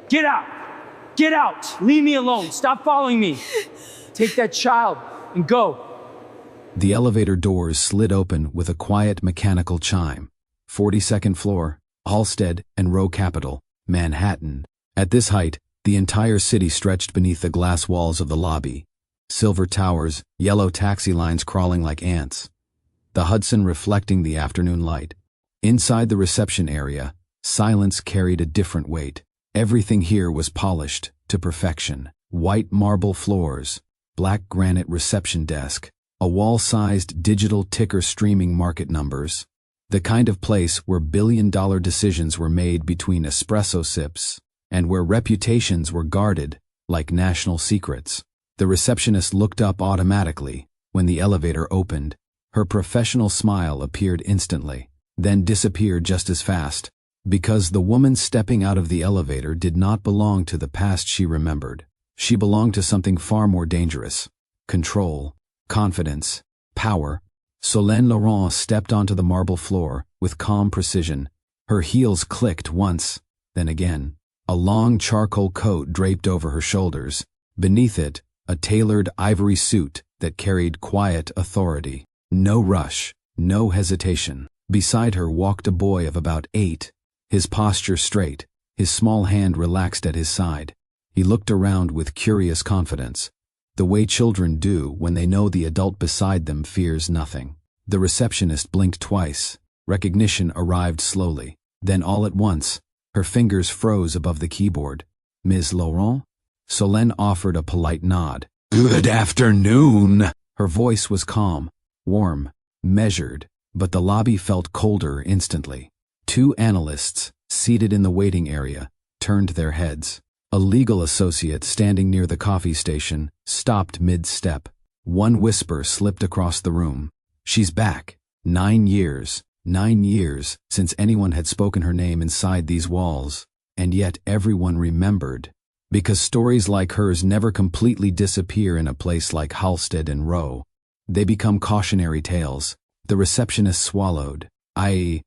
Get out! Get out! Leave me alone! Stop following me! Take that child and go. The elevator doors slid open with a quiet mechanical chime. 42nd floor, Halsted and Row Capital, Manhattan. At this height, the entire city stretched beneath the glass walls of the lobby. Silver towers, yellow taxi lines crawling like ants. The Hudson reflecting the afternoon light. Inside the reception area, silence carried a different weight. Everything here was polished to perfection. White marble floors, black granite reception desk, a wall-sized digital ticker streaming market numbers. The kind of place where billion-dollar decisions were made between espresso sips and where reputations were guarded like national secrets. The receptionist looked up automatically when the elevator opened. Her professional smile appeared instantly, then disappeared just as fast, because the woman stepping out of the elevator did not belong to the past she remembered. She belonged to something far more dangerous. Control, confidence, power. Solène Laurent stepped onto the marble floor with calm precision. Her heels clicked once, then again. A long charcoal coat draped over her shoulders. Beneath it, a tailored ivory suit that carried quiet authority. No rush, no hesitation. Beside her walked a boy of about 8, his posture straight, his small hand relaxed at his side. He looked around with curious confidence, the way children do when they know the adult beside them fears nothing. The receptionist blinked twice. Recognition arrived slowly. Then all at once, her fingers froze above the keyboard. Ms. Laurent? Solène offered a polite nod. Good afternoon! Her voice was calm, warm, measured, but the lobby felt colder instantly. 2 analysts, seated in the waiting area, turned their heads. A legal associate standing near the coffee station stopped mid-step. One whisper slipped across the room. She's back. 9 years. 9 years since anyone had spoken her name inside these walls. And yet everyone remembered. Because stories like hers never completely disappear in a place like Halsted and Row. They become cautionary tales. The receptionist swallowed. I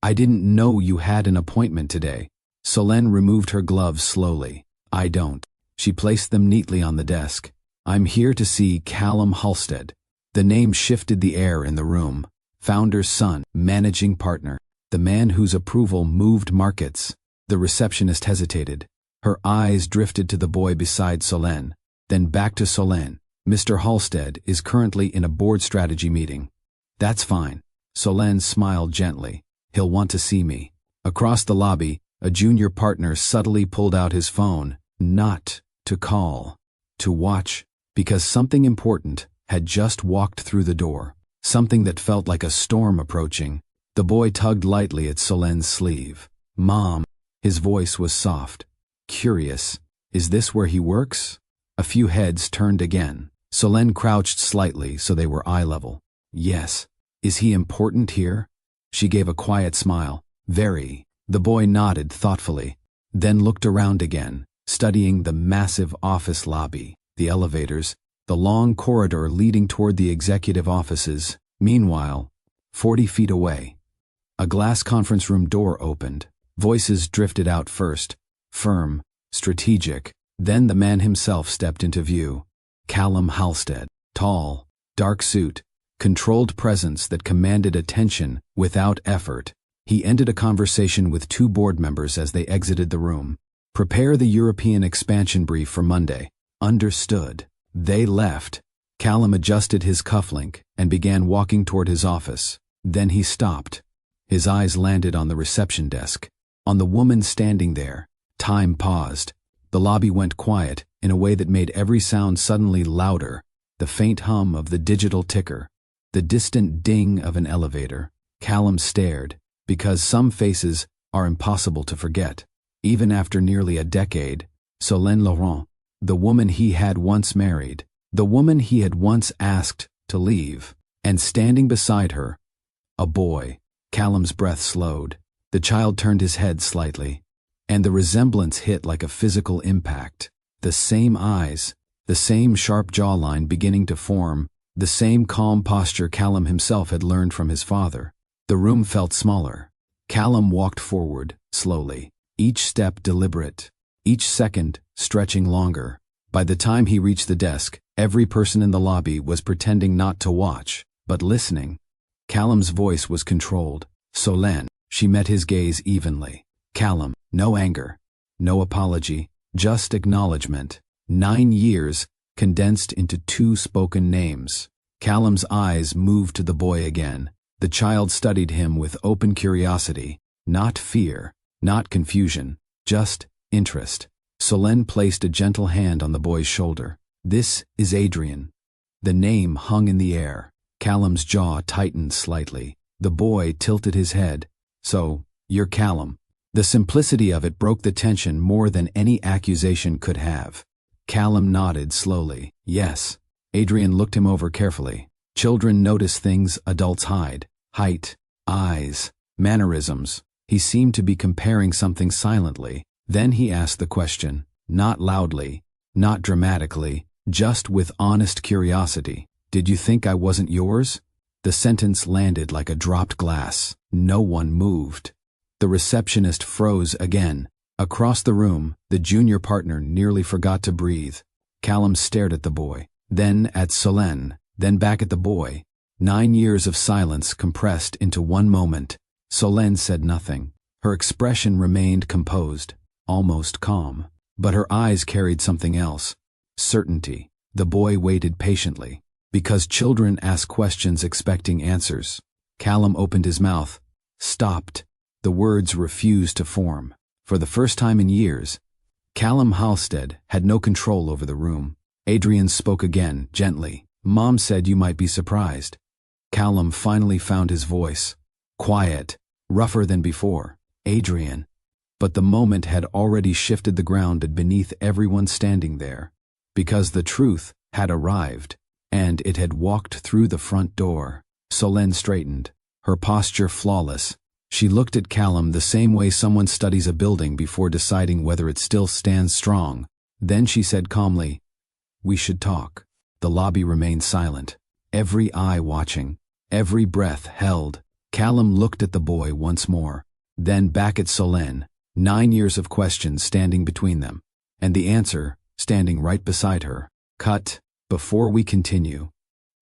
didn't know you had an appointment today. Solène removed her gloves slowly. I don't. She placed them neatly on the desk. I'm here to see Callum Halsted. The name shifted the air in the room. Founder's son, managing partner, the man whose approval moved markets. The receptionist hesitated. Her eyes drifted to the boy beside Solène, then back to Solène. Mr. Halsted is currently in a board strategy meeting. That's fine. Solène smiled gently. He'll want to see me. Across the lobby, a junior partner subtly pulled out his phone, not to call, to watch, because something important had just walked through the door, something that felt like a storm approaching. The boy tugged lightly at Solène's sleeve. Mom. His voice was soft. Curious. Is this where he works? A few heads turned again. Solène crouched slightly so they were eye level. Yes. Is he important here? She gave a quiet smile. Very. The boy nodded thoughtfully, then looked around again, studying the massive office lobby, the elevators, the long corridor leading toward the executive offices. Meanwhile, 40 feet away, a glass conference room door opened. Voices drifted out first, firm, strategic. Then the man himself stepped into view. Callum Halsted, tall, dark suit, controlled presence that commanded attention without effort. He ended a conversation with 2 board members as they exited the room. Prepare the European expansion brief for Monday. Understood. They left. Callum adjusted his cufflink and began walking toward his office. Then he stopped. His eyes landed on the reception desk. On the woman standing there. Time paused. The lobby went quiet in a way that made every sound suddenly louder. The faint hum of the digital ticker. The distant ding of an elevator. Callum stared. Because some faces are impossible to forget. Even after nearly a decade, Solène Laurent, the woman he had once married, the woman he had once asked to leave, and standing beside her, a boy. Callum's breath slowed. The child turned his head slightly, and the resemblance hit like a physical impact. The same eyes, the same sharp jawline beginning to form, the same calm posture Callum himself had learned from his father. The room felt smaller. Callum walked forward, slowly, each step deliberate. each second stretching longer. By the time he reached the desk, every person in the lobby was pretending not to watch, but listening. Callum's voice was controlled. Solène. She met his gaze evenly. Callum. No anger. No apology. Just acknowledgement. 9 years, condensed into 2 spoken names. Callum's eyes moved to the boy again. The child studied him with open curiosity. Not fear. Not confusion. Just interest. Solène placed a gentle hand on the boy's shoulder. This is Adrian. The name hung in the air. Callum's jaw tightened slightly. The boy tilted his head. So, you're Callum. The simplicity of it broke the tension more than any accusation could have. Callum nodded slowly. Yes. Adrian looked him over carefully. Children notice things adults hide. Height, eyes, mannerisms. He seemed to be comparing something silently. Then he asked the question, not loudly, not dramatically, just with honest curiosity. Did you think I wasn't yours? The sentence landed like a dropped glass. No one moved. The receptionist froze again. Across the room, the junior partner nearly forgot to breathe. Callum stared at the boy, then at Solène, then back at the boy. 9 years of silence compressed into one moment. Solène said nothing. Her expression remained composed, almost calm. But her eyes carried something else. Certainty. The boy waited patiently. Because children ask questions expecting answers. Callum opened his mouth. Stopped. The words refused to form. For the first time in years, Callum Halstead had no control over the room. Adrian spoke again, gently. Mom said you might be surprised. Callum finally found his voice. Quiet, rougher than before. Adrian. But the moment had already shifted the ground beneath everyone standing there. Because the truth had arrived, and it had walked through the front door. Solène straightened, her posture flawless. She looked at Callum the same way someone studies a building before deciding whether it still stands strong. Then she said calmly, "We should talk." The lobby remained silent, every eye watching, every breath held. Callum looked at the boy once more, then back at Solène, 9 years of questions standing between them, and the answer standing right beside her. Cut. Before we continue,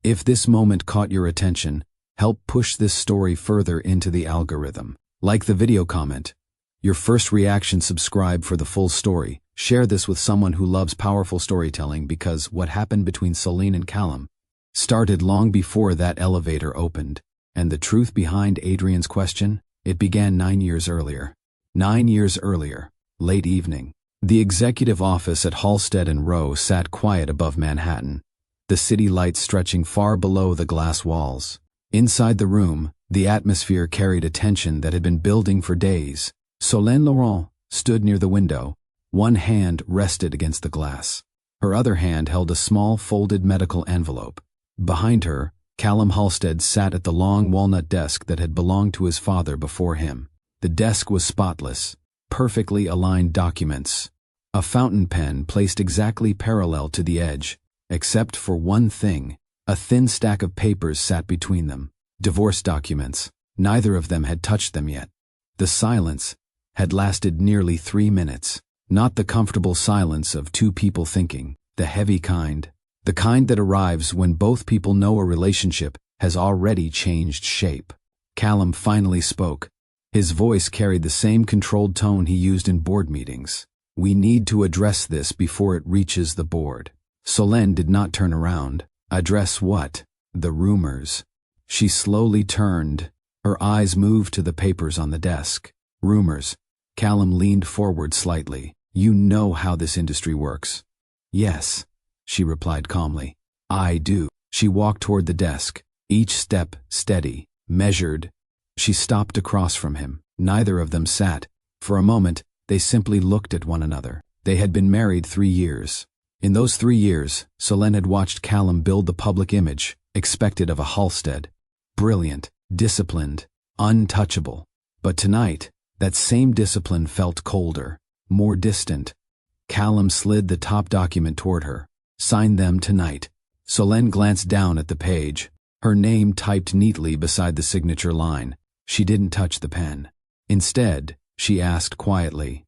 if this moment caught your attention, help push this story further into the algorithm. Like the video, comment your first reaction, subscribe for the full story. Share this with someone who loves powerful storytelling, because what happened between Solène and Callum started long before that elevator opened. And the truth behind Adrian's question, it began 9 years earlier. 9 years earlier, late evening. The executive office at Halstead & Rowe sat quiet above Manhattan, the city lights stretching far below the glass walls. Inside the room, the atmosphere carried a tension that had been building for days. Solène Laurent stood near the window. One hand rested against the glass. Her other hand held a small folded medical envelope. Behind her, Callum Halstead sat at the long walnut desk that had belonged to his father before him. The desk was spotless, perfectly aligned documents. A fountain pen placed exactly parallel to the edge, except for one thing. A thin stack of papers sat between them. Divorce documents. Neither of them had touched them yet. The silence had lasted nearly 3 minutes. Not the comfortable silence of two people thinking, the heavy kind. The kind that arrives when both people know a relationship has already changed shape. Callum finally spoke. His voice carried the same controlled tone he used in board meetings. We need to address this before it reaches the board. Solène did not turn around. Address what? The rumors. She slowly turned. Her eyes moved to the papers on the desk. Rumors. Callum leaned forward slightly. You know how this industry works. Yes, she replied calmly. I do. She walked toward the desk, each step steady, measured. She stopped across from him. Neither of them sat. For a moment, they simply looked at one another. They had been married 3 years. In those 3 years, Solène had watched Callum build the public image expected of a Halstead. Brilliant, disciplined, untouchable. But tonight, that same discipline felt colder, more distant. Callum slid the top document toward her. Sign them tonight. Solène glanced down at the page, her name typed neatly beside the signature line. She didn't touch the pen. Instead, she asked quietly,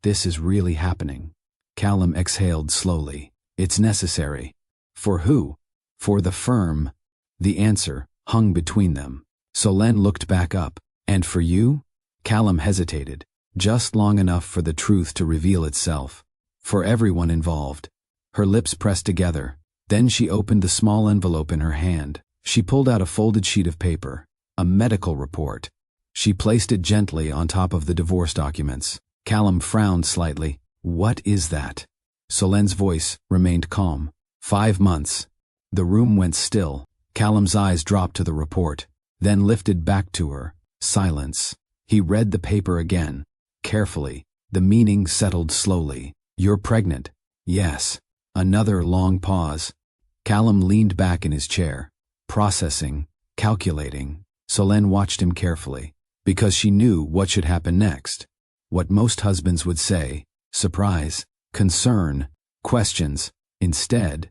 This is really happening. Callum exhaled slowly. It's necessary. For who? For the firm. The answer hung between them. Solène looked back up. And for you? Callum hesitated, just long enough for the truth to reveal itself. For everyone involved. Her lips pressed together. Then she opened the small envelope in her hand. She pulled out a folded sheet of paper. A medical report. She placed it gently on top of the divorce documents. Callum frowned slightly. What is that? Solène's voice remained calm. 5 months. The room went still. Callum's eyes dropped to the report, then lifted back to her. Silence. He read the paper again, carefully. The meaning settled slowly. You're pregnant. Yes. Another long pause. Callum leaned back in his chair, processing, calculating. Solène watched him carefully, because she knew what should happen next. What most husbands would say: surprise, concern, questions. Instead,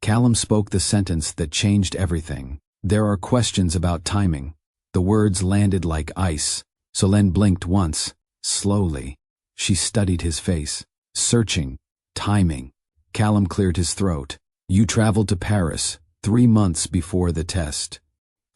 Callum spoke the sentence that changed everything. There are questions about timing. The words landed like ice. Solène blinked once, slowly. She studied his face, searching. Timing. Callum cleared his throat. You traveled to Paris 3 months before the test.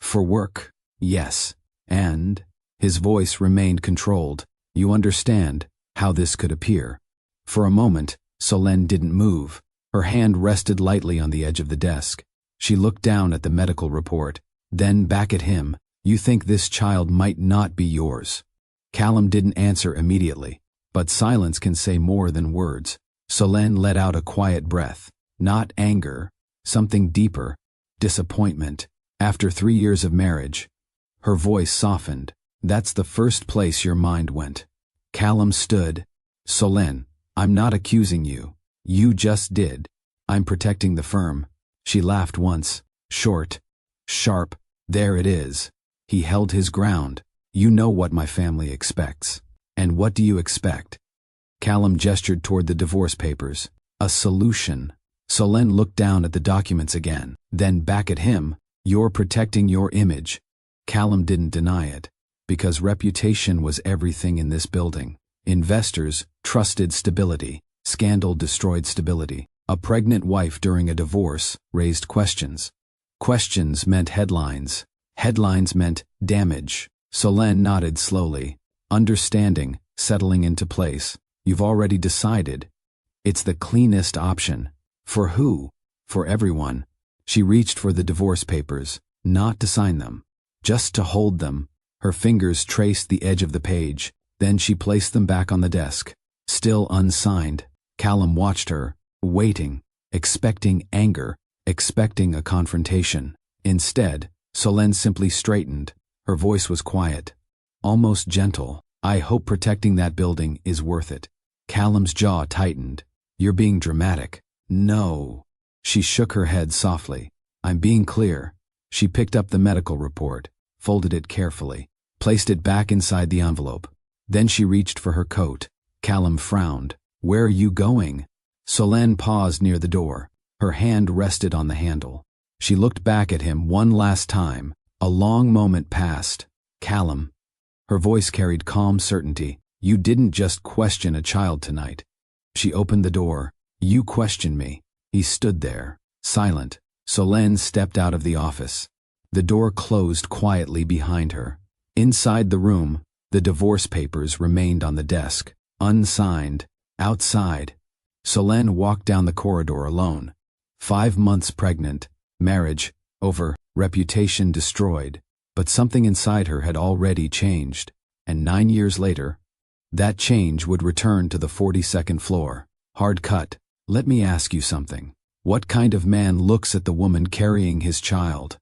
For work, yes. And, his voice remained controlled, you understand how this could appear. For a moment, Solène didn't move. Her hand rested lightly on the edge of the desk. She looked down at the medical report, then back at him. You think this child might not be yours. Callum didn't answer immediately, but silence can say more than words. Solène let out a quiet breath. Not anger, something deeper. Disappointment. After 3 years of marriage. Her voice softened. That's the first place your mind went. Callum stood. Solène, I'm not accusing you. You just did. I'm protecting the firm. She laughed once. Short. Sharp. There it is. He held his ground. You know what my family expects. And what do you expect? Callum gestured toward the divorce papers. A solution. Solène looked down at the documents again, then back at him. You're protecting your image. Callum didn't deny it, because reputation was everything in this building. Investors trusted stability. Scandal destroyed stability. A pregnant wife during a divorce raised questions. Questions meant headlines. Headlines meant damage. Solène nodded slowly, understanding, settling into place. You've already decided. It's the cleanest option. For who? For everyone. She reached for the divorce papers, not to sign them, just to hold them. Her fingers traced the edge of the page, then she placed them back on the desk. Still unsigned. Callum watched her, waiting, expecting anger, expecting a confrontation. Instead, Solène simply straightened. Her voice was quiet, almost gentle. I hope protecting that building is worth it. Callum's jaw tightened. You're being dramatic. No. She shook her head softly. I'm being clear. She picked up the medical report, folded it carefully, placed it back inside the envelope. Then she reached for her coat. Callum frowned. Where are you going? Solène paused near the door. Her hand rested on the handle. She looked back at him one last time. A long moment passed. Callum. Her voice carried calm certainty. You didn't just question a child tonight. She opened the door. You questioned me. He stood there, silent. Solène stepped out of the office. The door closed quietly behind her. Inside the room, the divorce papers remained on the desk, unsigned. Outside, Solène walked down the corridor alone. 5 months pregnant, marriage over, reputation destroyed. But something inside her had already changed. And 9 years later, that change would return to the 42nd floor. Hard cut. Let me ask you something. What kind of man looks at the woman carrying his child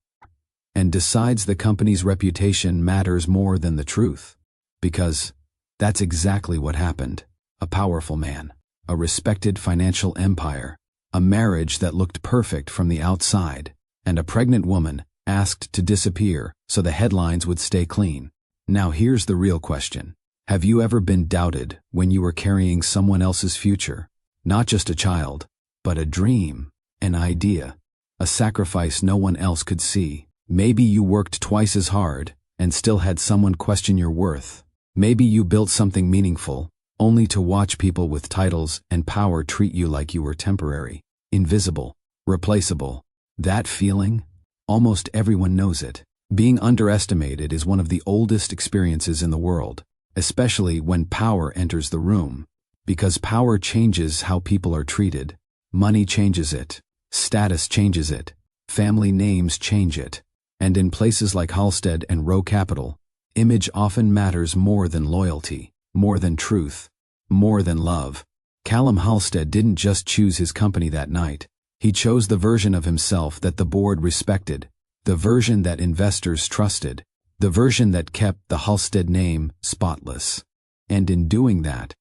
and decides the company's reputation matters more than the truth? Because that's exactly what happened. A powerful man, a respected financial empire, a marriage that looked perfect from the outside, and a pregnant woman asked to disappear so the headlines would stay clean. Now here's the real question. Have you ever been doubted when you were carrying someone else's future? Not just a child, but a dream, an idea, a sacrifice no one else could see. Maybe you worked twice as hard and still had someone question your worth. Maybe you built something meaningful, only to watch people with titles and power treat you like you were temporary, invisible, replaceable. That feeling? Almost everyone knows it. Being underestimated is one of the oldest experiences in the world, especially when power enters the room. Because power changes how people are treated. Money changes it. Status changes it. Family names change it. And in places like Halstead and Row Capital, image often matters more than loyalty, more than truth, more than love. Callum Halstead didn't just choose his company that night. He chose the version of himself that the board respected, the version that investors trusted, the version that kept the Halstead name spotless. And in doing that,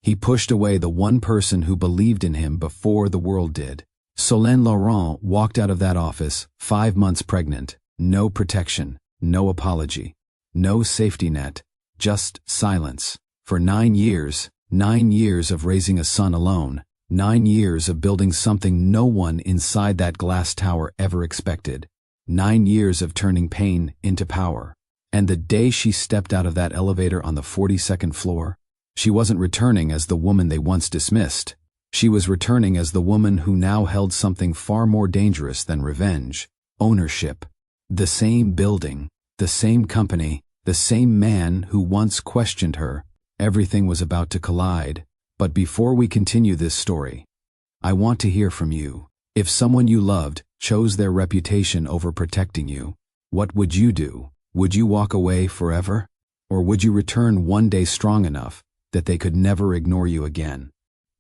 he pushed away the one person who believed in him before the world did. Solène Laurent walked out of that office 5 months pregnant. No protection, no apology, no safety net, just silence. For 9 years, 9 years of raising a son alone, 9 years of building something no one inside that glass tower ever expected, 9 years of turning pain into power. And the day she stepped out of that elevator on the 42nd floor, she wasn't returning as the woman they once dismissed. She was returning as the woman who now held something far more dangerous than revenge: ownership. The same building, the same company, the same man who once questioned her. Everything was about to collide. But before we continue this story, I want to hear from you. If someone you loved chose their reputation over protecting you, what would you do? Would you walk away forever? Or would you return one day strong enough that they could never ignore you again?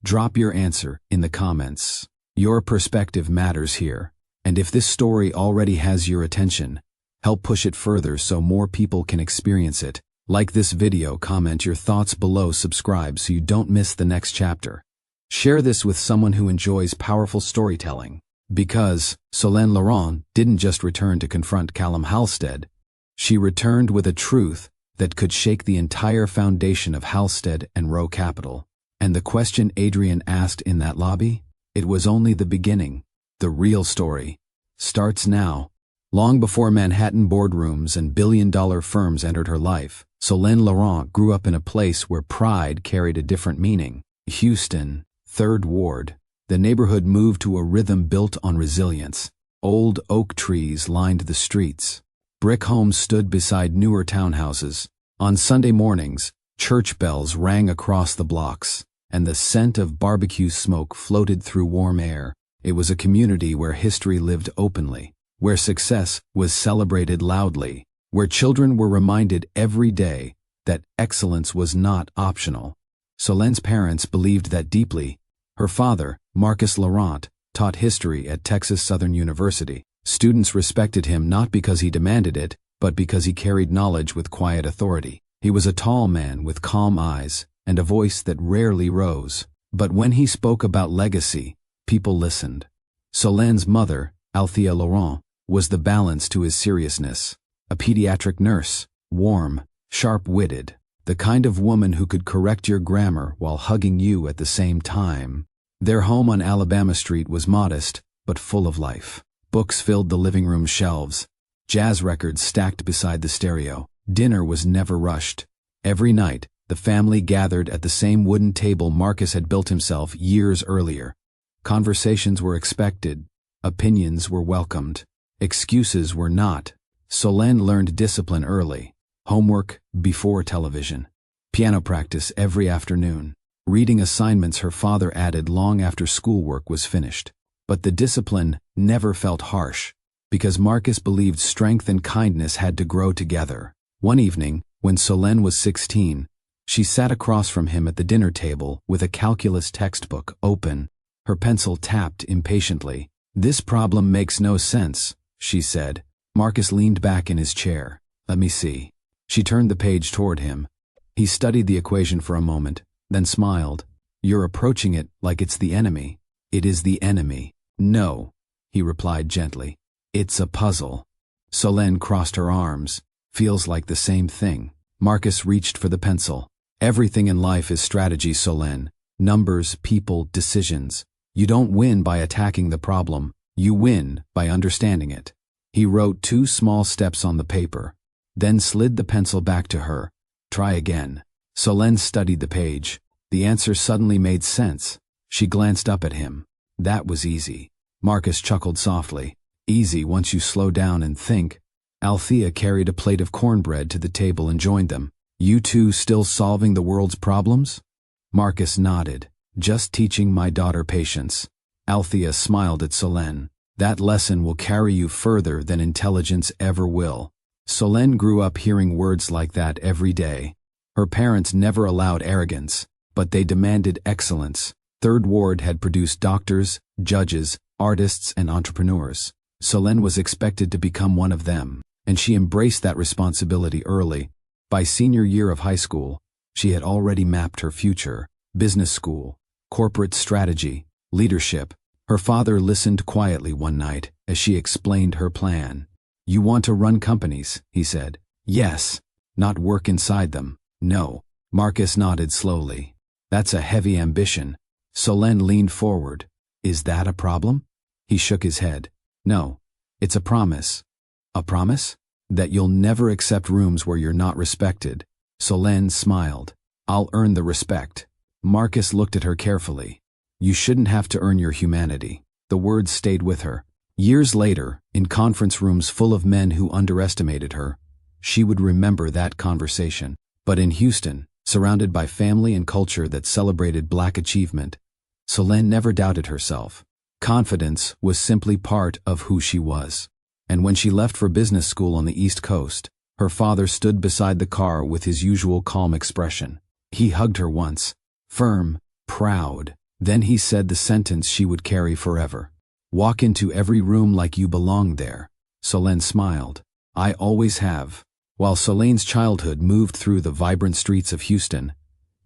Drop your answer in the comments. Your perspective matters here. And if this story already has your attention, help push it further so more people can experience it. Like this video, comment your thoughts below, subscribe so you don't miss the next chapter. Share this with someone who enjoys powerful storytelling. Because Solène Laurent didn't just return to confront Callum Halstead, she returned with a truth that could shake the entire foundation of Halstead and Row Capital. And the question Adrian asked in that lobby? It was only the beginning. The real story starts now. Long before Manhattan boardrooms and billion-dollar firms entered her life, Solène Laurent grew up in a place where pride carried a different meaning. Houston, 3rd Ward. The neighborhood moved to a rhythm built on resilience. Old oak trees lined the streets. Brick homes stood beside newer townhouses. On Sunday mornings, church bells rang across the blocks, and the scent of barbecue smoke floated through warm air. It was a community where history lived openly, where success was celebrated loudly, where children were reminded every day that excellence was not optional. Solène's parents believed that deeply. Her father, Marcus Laurent, taught history at Texas Southern University. Students respected him not because he demanded it, but because he carried knowledge with quiet authority. He was a tall man with calm eyes and a voice that rarely rose. But when he spoke about legacy, people listened. Solène's mother, Althea Laurent, was the balance to his seriousness. A pediatric nurse, warm, sharp-witted, the kind of woman who could correct your grammar while hugging you at the same time. Their home on Alabama Street was modest, but full of life. Books filled the living room shelves. Jazz records stacked beside the stereo. Dinner was never rushed. Every night, the family gathered at the same wooden table Marcus had built himself years earlier. Conversations were expected. Opinions were welcomed. Excuses were not. Solène learned discipline early. Homework before television. Piano practice every afternoon. Reading assignments her father added long after schoolwork was finished. But the discipline never felt harsh, because Marcus believed strength and kindness had to grow together. One evening, when Solène was 16, she sat across from him at the dinner table with a calculus textbook open. Her pencil tapped impatiently. "This problem makes no sense," she said. Marcus leaned back in his chair. "Let me see." She turned the page toward him. He studied the equation for a moment, then smiled. "You're approaching it like it's the enemy." "It is the enemy." "No," he replied gently. "It's a puzzle." Solène crossed her arms. "Feels like the same thing." Marcus reached for the pencil. "Everything in life is strategy, Solène. Numbers, people, decisions. You don't win by attacking the problem. You win by understanding it." He wrote 2 small steps on the paper, then slid the pencil back to her. "Try again." Solène studied the page. The answer suddenly made sense. She glanced up at him. That was easy. Marcus chuckled softly. Easy once you slow down and think. Althea carried a plate of cornbread to the table and joined them. You two still solving the world's problems? Marcus nodded. Just teaching my daughter patience. Althea smiled at Solène. That lesson will carry you further than intelligence ever will. Solène grew up hearing words like that every day. Her parents never allowed arrogance, but they demanded excellence. Third Ward had produced doctors, judges, artists, and entrepreneurs. Solène was expected to become one of them, and she embraced that responsibility early. By senior year of high school, she had already mapped her future: business school, corporate strategy, leadership. Her father listened quietly one night as she explained her plan. You want to run companies, he said. Yes. Not work inside them. No. Marcus nodded slowly. That's a heavy ambition. Solène leaned forward. Is that a problem? He shook his head. No. It's a promise. A promise? That you'll never accept rooms where you're not respected. Solène smiled. I'll earn the respect. Marcus looked at her carefully. You shouldn't have to earn your humanity. The words stayed with her. Years later, in conference rooms full of men who underestimated her, she would remember that conversation. But in Houston, surrounded by family and culture that celebrated Black achievement, Solène never doubted herself. Confidence was simply part of who she was. And when she left for business school on the East Coast, her father stood beside the car with his usual calm expression. He hugged her once, firm, proud. Then he said the sentence she would carry forever. Walk into every room like you belong there. Solène smiled. I always have. While Solène's childhood moved through the vibrant streets of Houston,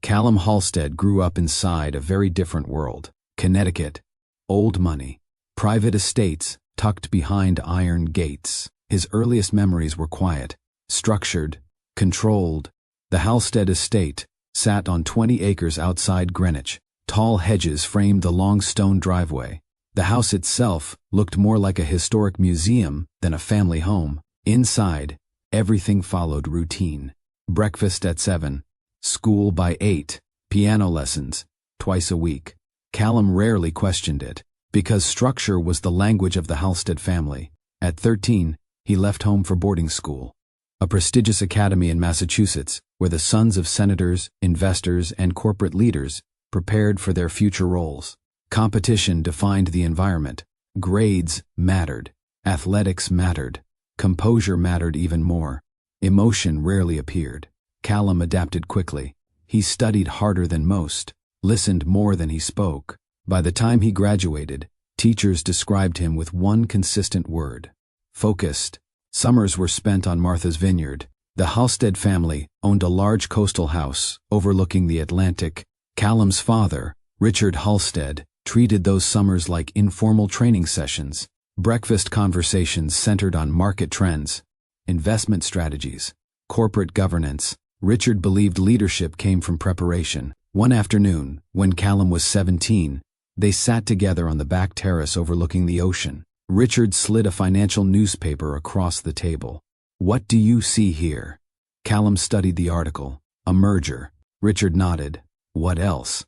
Callum Halstead grew up inside a very different world. Connecticut. Old money. Private estates tucked behind iron gates. His earliest memories were quiet, structured, controlled. The Halstead estate sat on 20 acres outside Greenwich. Tall hedges framed the long stone driveway. The house itself looked more like a historic museum than a family home. Inside, everything followed routine. Breakfast at 7, school by 8, piano lessons twice a week. Callum rarely questioned it, because structure was the language of the Halstead family. At 13, he left home for boarding school, a prestigious academy in Massachusetts where the sons of senators, investors, and corporate leaders prepared for their future roles. Competition defined the environment. Grades mattered. Athletics mattered. Composure mattered even more. Emotion rarely appeared. Callum adapted quickly. He studied harder than most, listened more than he spoke. By the time he graduated, teachers described him with one consistent word: focused. Summers were spent on Martha's Vineyard. The Halstead family owned a large coastal house overlooking the Atlantic. Callum's father, Richard Halstead, treated those summers like informal training sessions. Breakfast conversations centered on market trends, investment strategies, corporate governance. Richard believed leadership came from preparation. One afternoon, when Callum was 17, they sat together on the back terrace overlooking the ocean. Richard slid a financial newspaper across the table. What do you see here? Callum studied the article. A merger. Richard nodded. What else?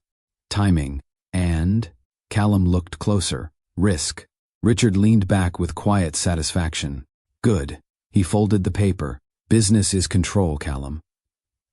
Timing. And? Callum looked closer. Risk. Richard leaned back with quiet satisfaction. Good. He folded the paper. Business is control, Callum.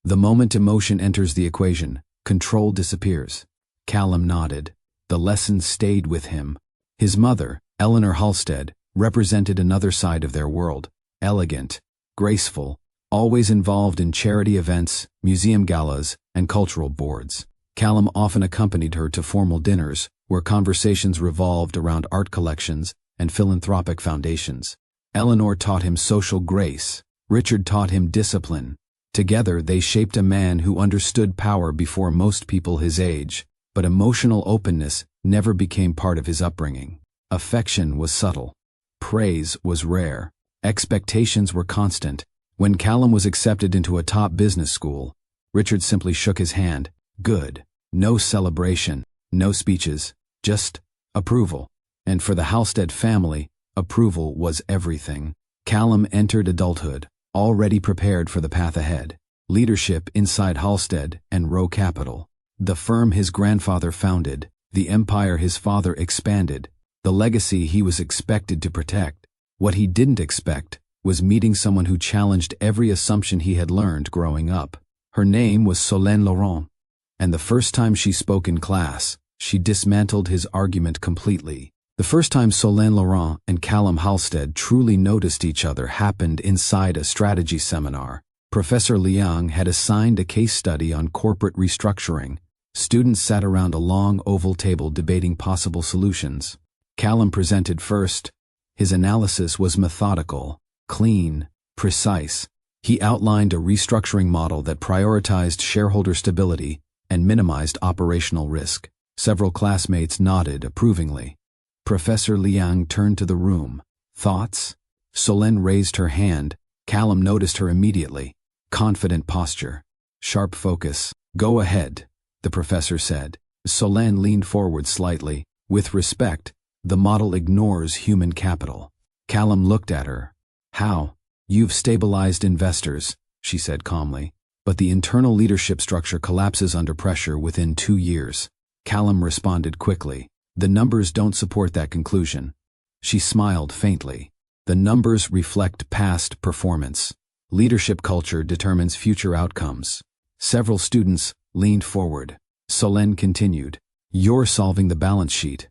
The moment emotion enters the equation, control disappears. Callum nodded. The lesson stayed with him. His mother, Eleanor Halstead, represented another side of their world. Elegant, graceful, always involved in charity events, museum galas, and cultural boards. Callum often accompanied her to formal dinners, where conversations revolved around art collections and philanthropic foundations. Eleanor taught him social grace. Richard taught him discipline. Together they shaped a man who understood power before most people his age, but emotional openness never became part of his upbringing. Affection was subtle. Praise was rare. Expectations were constant. When Callum was accepted into a top business school, Richard simply shook his hand. Good. No celebration, no speeches, just approval. And for the Halstead family, approval was everything. Callum entered adulthood, already prepared for the path ahead. Leadership inside Halstead and Rowe Capital. The firm his grandfather founded, the empire his father expanded, the legacy he was expected to protect. What he didn't expect was meeting someone who challenged every assumption he had learned growing up. Her name was Solène Laurent, and the first time she spoke in class, she dismantled his argument completely. The first time Solène Laurent and Callum Halstead truly noticed each other happened inside a strategy seminar. Professor Liang had assigned a case study on corporate restructuring. Students sat around a long oval table debating possible solutions. Callum presented first. His analysis was methodical, clean, precise. He outlined a restructuring model that prioritized shareholder stability and minimized operational risk. Several classmates nodded approvingly. Professor Liang turned to the room. Thoughts? Solène raised her hand. Callum noticed her immediately. Confident posture. Sharp focus. Go ahead, the professor said. Solène leaned forward slightly. With respect, the model ignores human capital. Callum looked at her. How? You've stabilized investors, she said calmly, but the internal leadership structure collapses under pressure within 2 years. Callum responded quickly. The numbers don't support that conclusion. She smiled faintly. The numbers reflect past performance. Leadership culture determines future outcomes. Several students leaned forward. Solène continued. You're solving the balance sheet.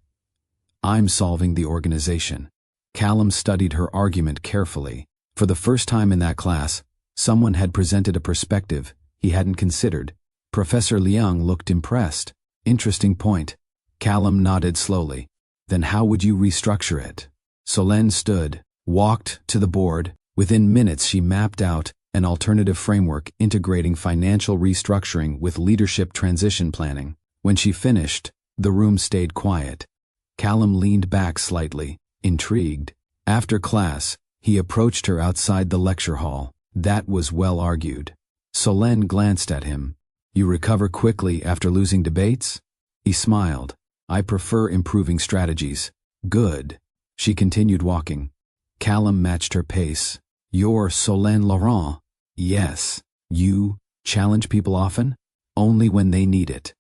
I'm solving the organization. Callum studied her argument carefully. For the first time in that class, someone had presented a perspective he hadn't considered. Professor Liang looked impressed. Interesting point. Callum nodded slowly. Then how would you restructure it? Solène stood, walked to the board. Within minutes she mapped out an alternative framework integrating financial restructuring with leadership transition planning. When she finished, the room stayed quiet. Callum leaned back slightly, intrigued. After class, he approached her outside the lecture hall. That was well argued. Solène glanced at him. You recover quickly after losing debates? He smiled. I prefer improving strategies. Good. She continued walking. Callum matched her pace. You're Solène Laurent. Yes. You challenge people often? Only when they need it.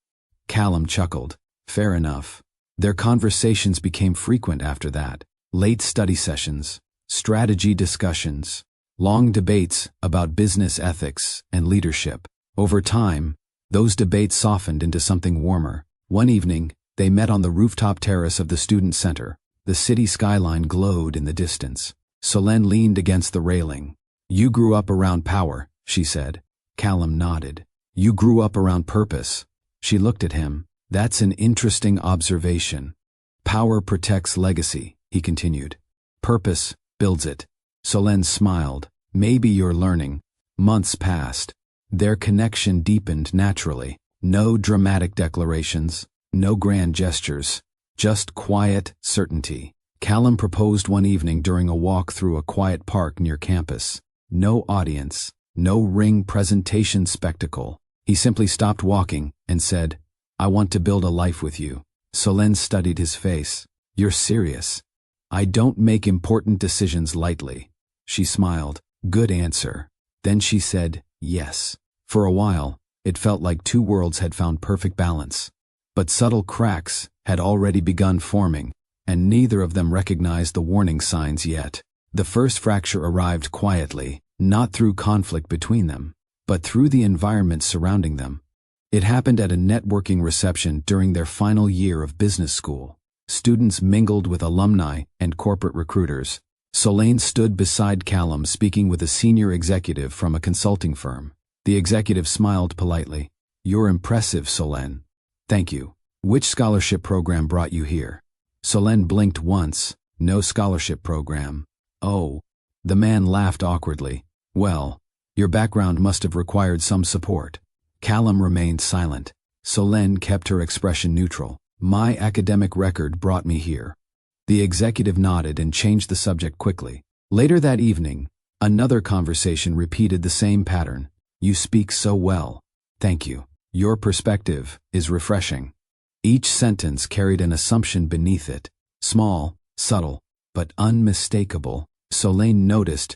Callum chuckled. Fair enough. Their conversations became frequent after that. Late study sessions, strategy discussions, long debates about business ethics and leadership. Over time, those debates softened into something warmer. One evening, they met on the rooftop terrace of the student center. The city skyline glowed in the distance. Solène leaned against the railing. You grew up around power, she said. Callum nodded. You grew up around purpose. She looked at him. That's an interesting observation. Power protects legacy, he continued. Purpose builds it. Solène smiled. Maybe you're learning. Months passed. Their connection deepened naturally. No dramatic declarations, no grand gestures, just quiet certainty. Callum proposed one evening during a walk through a quiet park near campus. No audience, no ring presentation spectacle. He simply stopped walking and said, I want to build a life with you. Solène studied his face. You're serious. I don't make important decisions lightly. She smiled. Good answer. Then she said, yes. For a while, it felt like two worlds had found perfect balance. But subtle cracks had already begun forming, and neither of them recognized the warning signs yet. The first fracture arrived quietly, not through conflict between them, but through the environment surrounding them. It happened at a networking reception during their final year of business school. Students mingled with alumni and corporate recruiters. Solène stood beside Callum speaking with a senior executive from a consulting firm. The executive smiled politely. You're impressive, Solène. Thank you. Which scholarship program brought you here? Solène blinked once. No scholarship program. Oh. The man laughed awkwardly. Well, your background must have required some support. Callum remained silent. Solène kept her expression neutral. My academic record brought me here. The executive nodded and changed the subject quickly. Later that evening, another conversation repeated the same pattern. You speak so well. Thank you. Your perspective is refreshing. Each sentence carried an assumption beneath it. Small, subtle, but unmistakable. Solène noticed.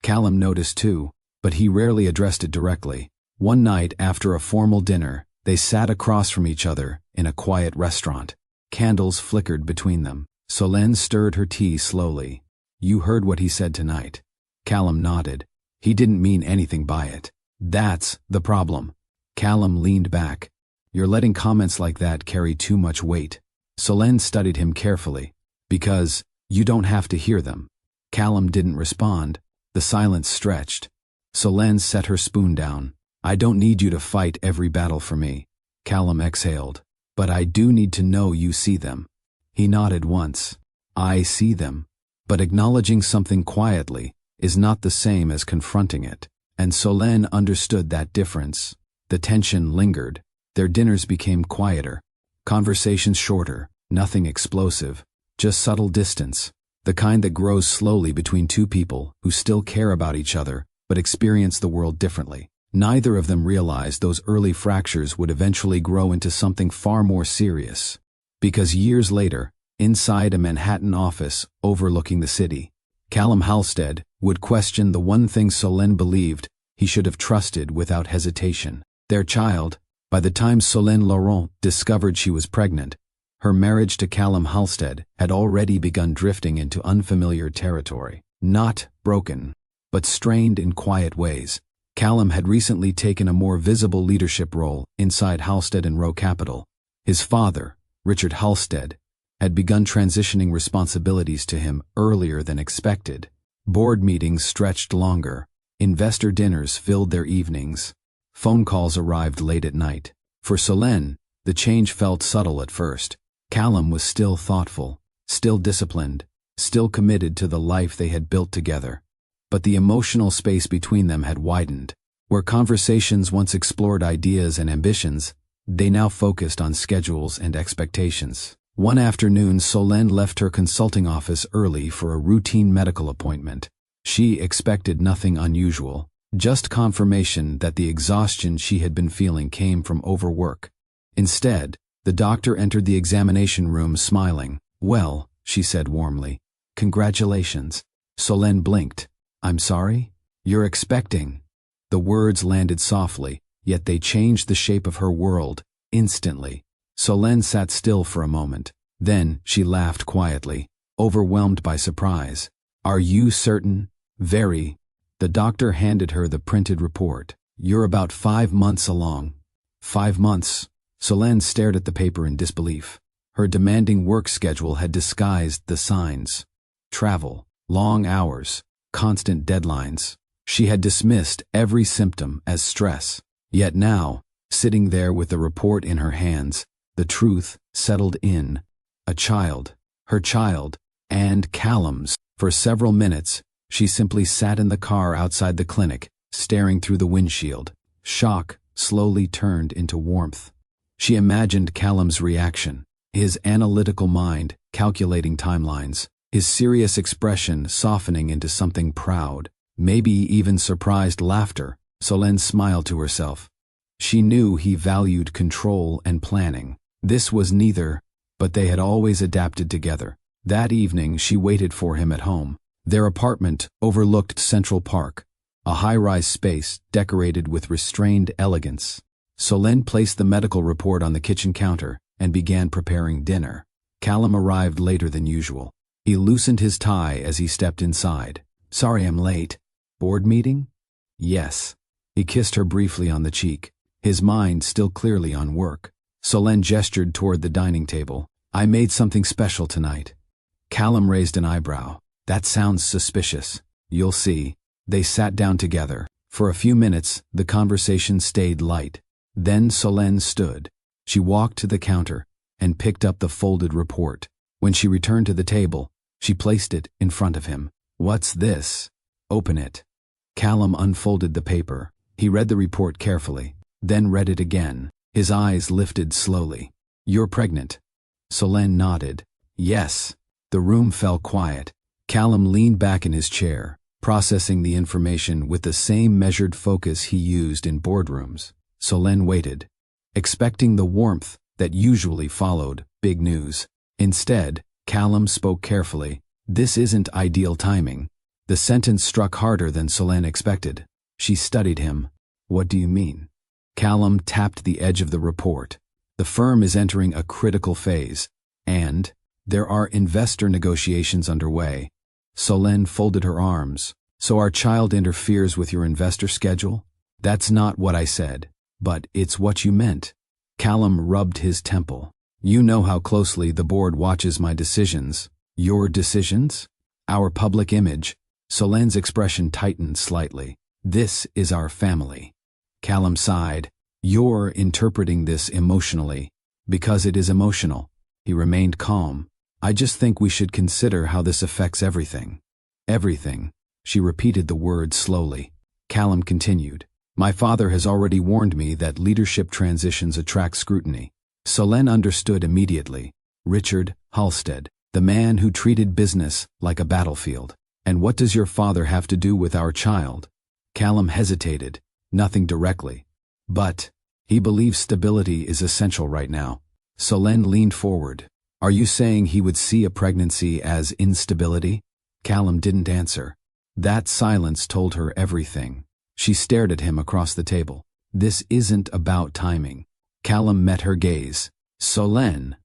Callum noticed too, but he rarely addressed it directly. One night after a formal dinner, They sat across from each other in a quiet restaurant. Candles flickered between them. Solène stirred her tea slowly. "You heard what he said tonight." Callum nodded. "He didn't mean anything by it. That's the problem." Callum leaned back. "You're letting comments like that carry too much weight." Solène studied him carefully. "Because you don't have to hear them." Callum didn't respond. The silence stretched. Solène set her spoon down. "I don't need you to fight every battle for me." Callum exhaled. "But I do need to know you see them." He nodded once. "I see them." But acknowledging something quietly is not the same as confronting it. And Solène understood that difference. The tension lingered. Their dinners became quieter. Conversations shorter, nothing explosive, just subtle distance. The kind that grows slowly between two people who still care about each other but experience the world differently. Neither of them realized those early fractures would eventually grow into something far more serious. Because years later, inside a Manhattan office overlooking the city, Callum Halstead would question the one thing Solène believed he should have trusted without hesitation. Their child. By the time Solène Laurent discovered she was pregnant, her marriage to Callum Halstead had already begun drifting into unfamiliar territory. Not broken, but strained in quiet ways. Callum had recently taken a more visible leadership role inside Halstead and Rowe Capital. His father, Richard Halstead, had begun transitioning responsibilities to him earlier than expected. Board meetings stretched longer. Investor dinners filled their evenings. Phone calls arrived late at night. For Solène, the change felt subtle at first. Callum was still thoughtful, still disciplined, still committed to the life they had built together. But the emotional space between them had widened. Where conversations once explored ideas and ambitions, they now focused on schedules and expectations. One afternoon, Solène left her consulting office early for a routine medical appointment. She expected nothing unusual, just confirmation that the exhaustion she had been feeling came from overwork. Instead, the doctor entered the examination room smiling. "Well," she said warmly, "congratulations." Solène blinked. "I'm sorry? You're expecting." The words landed softly, yet they changed the shape of her world instantly. Solène sat still for a moment. Then she laughed quietly, overwhelmed by surprise. "Are you certain?" "Very." The doctor handed her the printed report. "You're about 5 months along." 5 months? Solène stared at the paper in disbelief. Her demanding work schedule had disguised the signs. Travel, long hours, constant deadlines. She had dismissed every symptom as stress. Yet now, sitting there with the report in her hands, the truth settled in. A child, her child, and Callum's. For several minutes, she simply sat in the car outside the clinic, staring through the windshield. Shock slowly turned into warmth. She imagined Callum's reaction, his analytical mind calculating timelines, his serious expression softening into something proud, maybe even surprised laughter. Solène smiled to herself. She knew he valued control and planning. This was neither, but they had always adapted together. That evening she waited for him at home. Their apartment overlooked Central Park, a high-rise space decorated with restrained elegance. Solène placed the medical report on the kitchen counter and began preparing dinner. Callum arrived later than usual. He loosened his tie as he stepped inside. "Sorry I'm late." "Board meeting?" "Yes." He kissed her briefly on the cheek, his mind still clearly on work. Solène gestured toward the dining table. "I made something special tonight." Callum raised an eyebrow. "That sounds suspicious." "You'll see." They sat down together. For a few minutes, the conversation stayed light. Then Solène stood. She walked to the counter and picked up the folded report. When she returned to the table, she placed it in front of him. "What's this?" "Open it." Callum unfolded the paper. He read the report carefully, then read it again. His eyes lifted slowly. "You're pregnant." Solène nodded. "Yes." The room fell quiet. Callum leaned back in his chair, processing the information with the same measured focus he used in boardrooms. Solène waited, expecting the warmth that usually followed big news. Instead, Callum spoke carefully. "This isn't ideal timing." The sentence struck harder than Solène expected. She studied him. "What do you mean?" Callum tapped the edge of the report. The firm is entering a critical phase, and there are investor negotiations underway. Solène folded her arms. So our child interferes with your investor schedule? That's not what I said, but it's what you meant. Callum rubbed his temple. You know how closely the board watches my decisions. Your decisions? Our public image. Solène's expression tightened slightly. This is our family. Callum sighed. You're interpreting this emotionally. Because it is emotional. He remained calm. I just think we should consider how this affects everything. Everything. She repeated the word slowly. Callum continued. My father has already warned me that leadership transitions attract scrutiny. Solène understood immediately. Richard Halstead, the man who treated business like a battlefield. And what does your father have to do with our child? Callum hesitated. Nothing directly. But he believes stability is essential right now. Solène leaned forward. Are you saying he would see a pregnancy as instability? Callum didn't answer. That silence told her everything. She stared at him across the table. This isn't about timing. Callum met her gaze. Solène,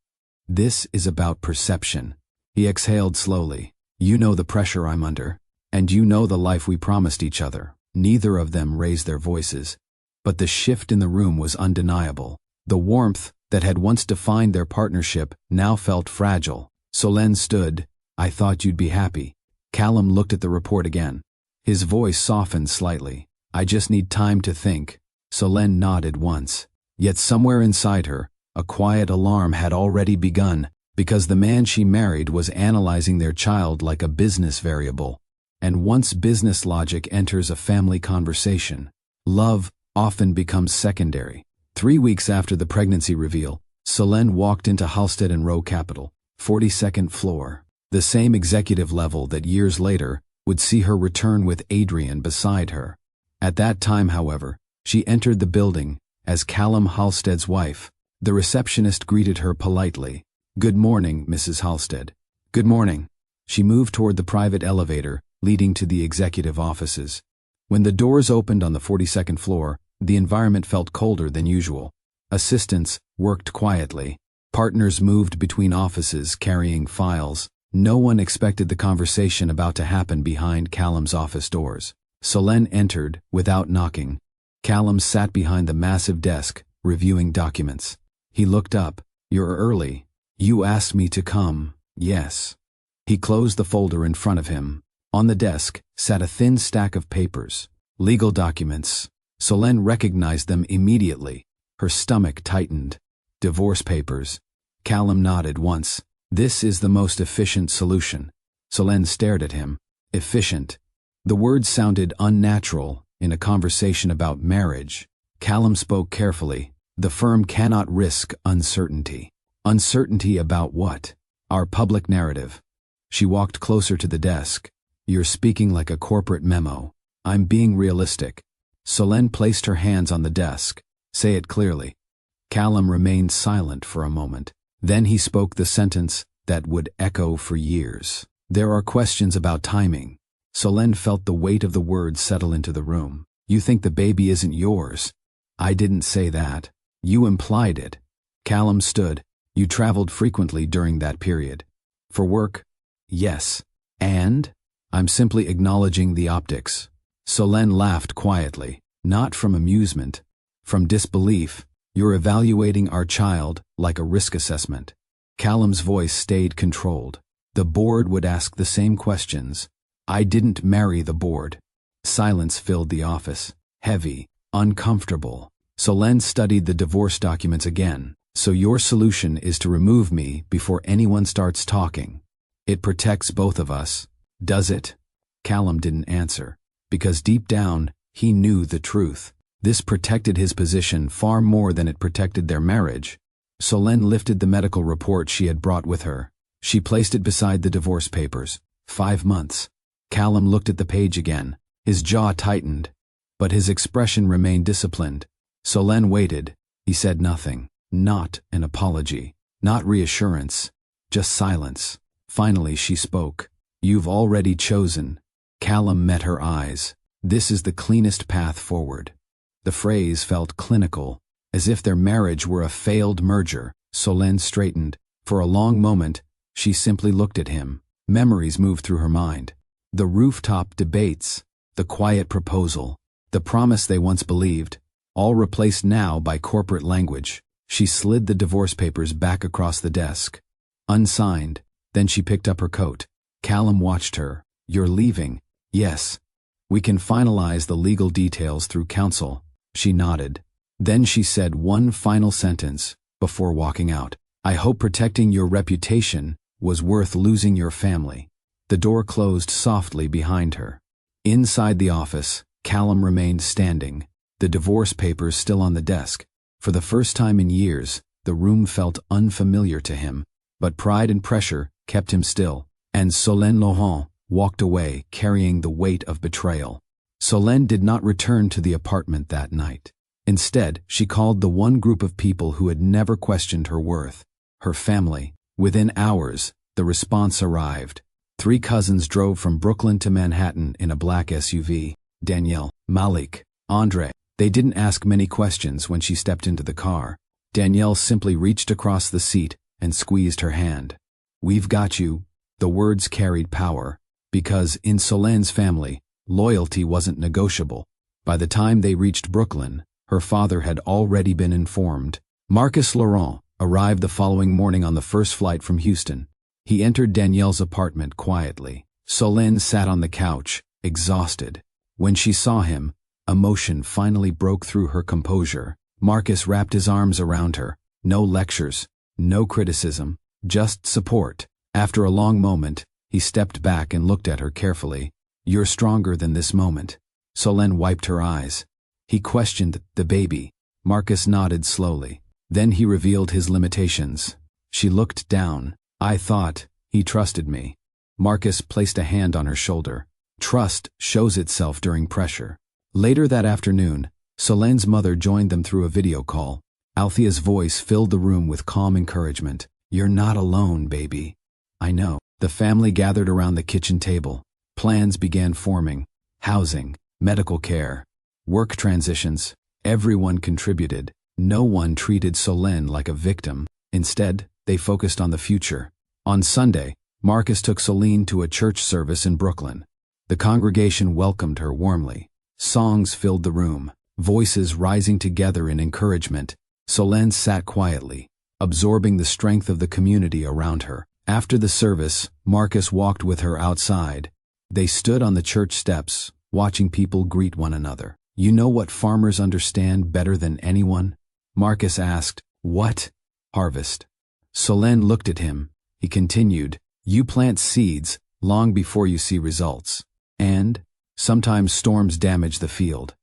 this is about perception. He exhaled slowly. You know the pressure I'm under, and you know the life we promised each other. Neither of them raised their voices. But the shift in the room was undeniable. The warmth that had once defined their partnership now felt fragile. Solène stood. I thought you'd be happy. Callum looked at the report again. His voice softened slightly. I just need time to think. Solène nodded once. Yet somewhere inside her, a quiet alarm had already begun, because the man she married was analyzing their child like a business variable. And once business logic enters a family conversation, love often becomes secondary. 3 weeks after the pregnancy reveal, Solène walked into Halstead & Rowe Capital, 42nd floor. The same executive level that years later would see her return with Adrian beside her. At that time, however, she entered the building as Callum Halstead's wife. The receptionist greeted her politely. Good morning, Mrs. Halstead. Good morning. She moved toward the private elevator leading to the executive offices. When the doors opened on the 42nd floor, the environment felt colder than usual. Assistants worked quietly. Partners moved between offices carrying files. No one expected the conversation about to happen behind Callum's office doors. Solène entered without knocking. Callum sat behind the massive desk, reviewing documents. He looked up. You're early. You asked me to come. Yes. He closed the folder in front of him. On the desk sat a thin stack of papers. Legal documents. Solène recognized them immediately. Her stomach tightened. Divorce papers. Callum nodded once. This is the most efficient solution. Solène stared at him. Efficient. The words sounded unnatural in a conversation about marriage. Callum spoke carefully. The firm cannot risk uncertainty. Uncertainty about what? Our public narrative. She walked closer to the desk. You're speaking like a corporate memo. I'm being realistic. Solène placed her hands on the desk. Say it clearly. Callum remained silent for a moment. Then he spoke the sentence that would echo for years. There are questions about timing. Solène felt the weight of the words settle into the room. You think the baby isn't yours. I didn't say that. You implied it. Callum stood. You traveled frequently during that period. For work? Yes. And? I'm simply acknowledging the optics. Solène laughed quietly, not from amusement, from disbelief. You're evaluating our child like a risk assessment. Callum's voice stayed controlled. The board would ask the same questions. I didn't marry the board. Silence filled the office. Heavy, uncomfortable. Solène studied the divorce documents again. So your solution is to remove me before anyone starts talking. It protects both of us. Does it? Callum didn't answer, because deep down, he knew the truth. This protected his position far more than it protected their marriage. Solène lifted the medical report she had brought with her. She placed it beside the divorce papers. 5 months. Callum looked at the page again. His jaw tightened, but his expression remained disciplined. Solène waited. He said nothing. Not an apology. Not reassurance. Just silence. Finally she spoke. You've already chosen. Callum met her eyes. This is the cleanest path forward. The phrase felt clinical, as if their marriage were a failed merger. Solène straightened. For a long moment, she simply looked at him. Memories moved through her mind. The rooftop debates, the quiet proposal, the promise they once believed, all replaced now by corporate language. She slid the divorce papers back across the desk. Unsigned. Then she picked up her coat. Callum watched her. "You're leaving?" "Yes. We can finalize the legal details through counsel." She nodded. Then she said one final sentence before walking out. "I hope protecting your reputation was worth losing your family." The door closed softly behind her. Inside the office, Callum remained standing, the divorce papers still on the desk. For the first time in years, the room felt unfamiliar to him, but pride and pressure kept him still. And Solène Laurent walked away carrying the weight of betrayal. Solène did not return to the apartment that night. Instead, she called the one group of people who had never questioned her worth, her family. Within hours, the response arrived. 3 cousins drove from Brooklyn to Manhattan in a black SUV. Danielle, Malik, Andre. They didn't ask many questions when she stepped into the car. Danielle simply reached across the seat and squeezed her hand. "We've got you." The words carried power, because in Solène's family, loyalty wasn't negotiable. By the time they reached Brooklyn, her father had already been informed. Marcus Laurent arrived the following morning on the first flight from Houston. He entered Danielle's apartment quietly. Solène sat on the couch, exhausted. When she saw him, emotion finally broke through her composure. Marcus wrapped his arms around her. No lectures, no criticism, just support. After a long moment, he stepped back and looked at her carefully. "You're stronger than this moment." Solène wiped her eyes. He questioned the baby. Marcus nodded slowly. Then he revealed his limitations. She looked down. "I thought he trusted me." Marcus placed a hand on her shoulder. Trust shows itself during pressure. Later that afternoon, Solène's mother joined them through a video call. Althea's voice filled the room with calm encouragement. "You're not alone, baby." "I know." The family gathered around the kitchen table. Plans began forming. Housing, medical care, work transitions. Everyone contributed. No one treated Solène like a victim. Instead, they focused on the future. On Sunday, Marcus took Solène to a church service in Brooklyn. The congregation welcomed her warmly. Songs filled the room, voices rising together in encouragement. Solène sat quietly, absorbing the strength of the community around her. After the service, Marcus walked with her outside. They stood on the church steps, watching people greet one another. "You know what farmers understand better than anyone?" Marcus asked. "What?" "Harvest." Solène looked at him. He continued, "You plant seeds long before you see results. And sometimes storms damage the field."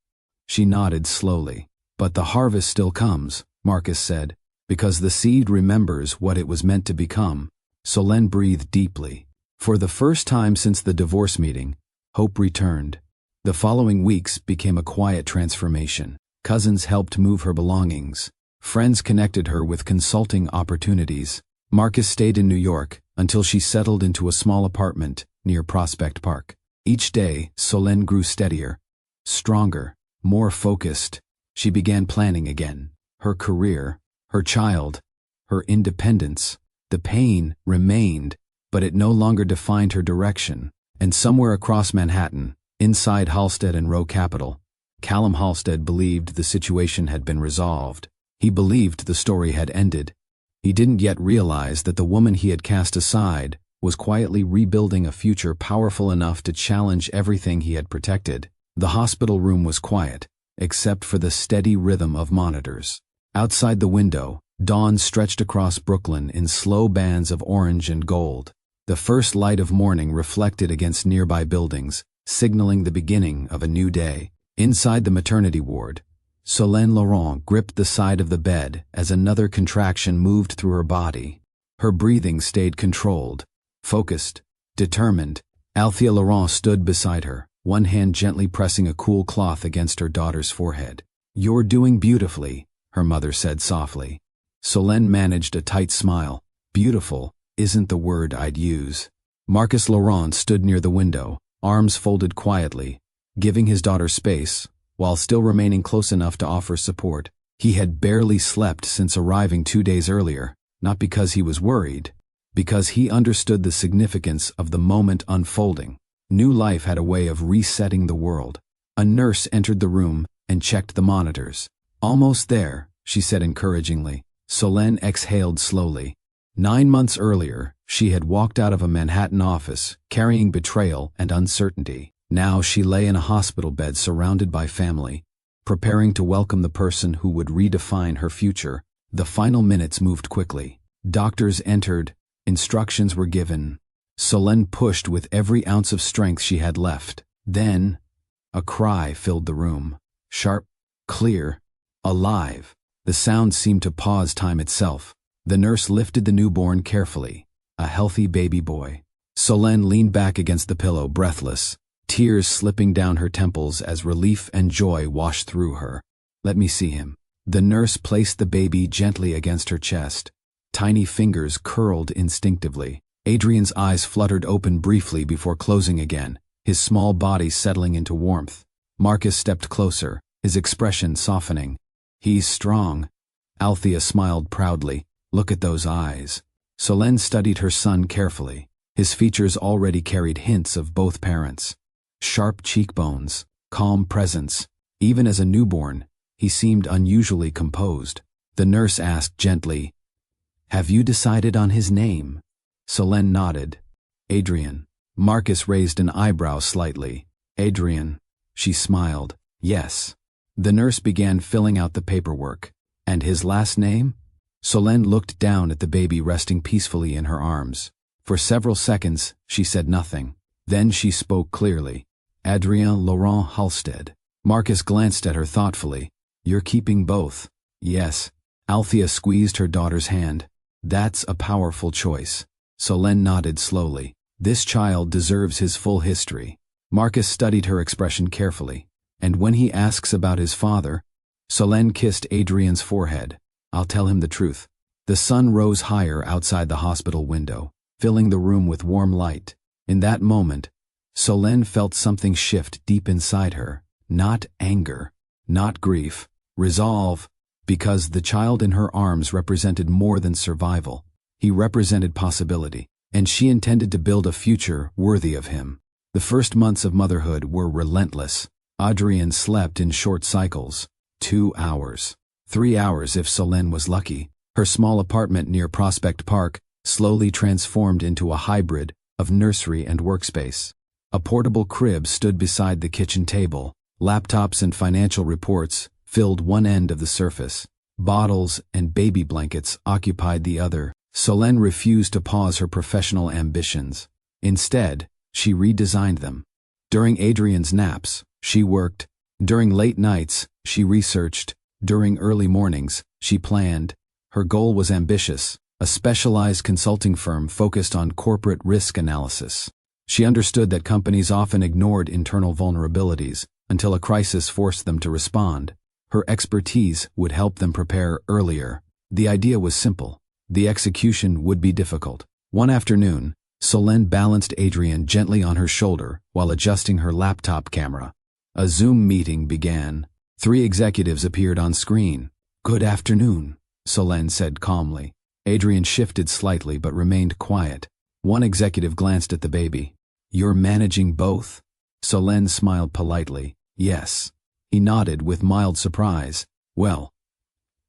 She nodded slowly. "But the harvest still comes," Marcus said, "because the seed remembers what it was meant to become." Solène breathed deeply. For the first time since the divorce meeting, hope returned. The following weeks became a quiet transformation. Cousins helped move her belongings. Friends connected her with consulting opportunities. Marcus stayed in New York until she settled into a small apartment near Prospect Park. Each day, Solène grew steadier, stronger, more focused. She began planning again. Her career, her child, her independence. The pain remained, but it no longer defined her direction. And somewhere across Manhattan, inside Halstead and Row Capital, Callum Halstead believed the situation had been resolved. He believed the story had ended. He didn't yet realize that the woman he had cast aside was quietly rebuilding a future powerful enough to challenge everything he had protected. The hospital room was quiet, except for the steady rhythm of monitors. Outside the window, dawn stretched across Brooklyn in slow bands of orange and gold. The first light of morning reflected against nearby buildings, signaling the beginning of a new day. Inside the maternity ward, Solène Laurent gripped the side of the bed as another contraction moved through her body. Her breathing stayed controlled, focused, determined. Althea Laurent stood beside her, one hand gently pressing a cool cloth against her daughter's forehead. "You're doing beautifully," her mother said softly. Solène managed a tight smile. "Beautiful isn't the word I'd use." Marcus Laurent stood near the window, arms folded quietly, giving his daughter space while still remaining close enough to offer support. He had barely slept since arriving 2 days earlier, not because he was worried, because he understood the significance of the moment unfolding. New life had a way of resetting the world. A nurse entered the room and checked the monitors. "Almost there," she said encouragingly. Solène exhaled slowly. 9 months earlier, she had walked out of a Manhattan office, carrying betrayal and uncertainty. Now she lay in a hospital bed surrounded by family, preparing to welcome the person who would redefine her future. The final minutes moved quickly. Doctors entered, instructions were given. Solène pushed with every ounce of strength she had left. Then, a cry filled the room. Sharp, clear, alive. The sound seemed to pause time itself. The nurse lifted the newborn carefully, a healthy baby boy. Solène leaned back against the pillow, breathless, tears slipping down her temples as relief and joy washed through her. "Let me see him." The nurse placed the baby gently against her chest. Tiny fingers curled instinctively. Adrian's eyes fluttered open briefly before closing again, his small body settling into warmth. Marcus stepped closer, his expression softening. "He's strong." Althea smiled proudly. "Look at those eyes." Solène studied her son carefully. His features already carried hints of both parents. Sharp cheekbones, calm presence. Even as a newborn, he seemed unusually composed. The nurse asked gently, "Have you decided on his name?" Solène nodded. "Adrian." Marcus raised an eyebrow slightly. "Adrian." She smiled. "Yes." The nurse began filling out the paperwork. "And his last name?" Solène looked down at the baby resting peacefully in her arms. For several seconds, she said nothing. Then she spoke clearly. "Adrien Laurent Halstead." Marcus glanced at her thoughtfully. "You're keeping both." "Yes." Althea squeezed her daughter's hand. "That's a powerful choice." Solène nodded slowly. "This child deserves his full history." Marcus studied her expression carefully. "And when he asks about his father," Solène kissed Adrian's forehead. "I'll tell him the truth." The sun rose higher outside the hospital window, filling the room with warm light. In that moment, Solène felt something shift deep inside her. Not anger, not grief, resolve, because the child in her arms represented more than survival. He represented possibility, and she intended to build a future worthy of him. The first months of motherhood were relentless. Adrien slept in short cycles, 2 hours, 3 hours if Solène was lucky. Her small apartment near Prospect Park slowly transformed into a hybrid of nursery and workspace. A portable crib stood beside the kitchen table. Laptops and financial reports filled one end of the surface. Bottles and baby blankets occupied the other. Solène refused to pause her professional ambitions. Instead, she redesigned them. During Adrian's naps, she worked. During late nights, she researched. During early mornings, she planned. Her goal was ambitious, a specialized consulting firm focused on corporate risk analysis. She understood that companies often ignored internal vulnerabilities until a crisis forced them to respond. Her expertise would help them prepare earlier. The idea was simple. The execution would be difficult. One afternoon, Solène balanced Adrien gently on her shoulder while adjusting her laptop camera. A Zoom meeting began. 3 executives appeared on screen. "Good afternoon," Solène said calmly. Adrien shifted slightly but remained quiet. One executive glanced at the baby. "You're managing both?" Solène smiled politely. "Yes." He nodded with mild surprise. "Well,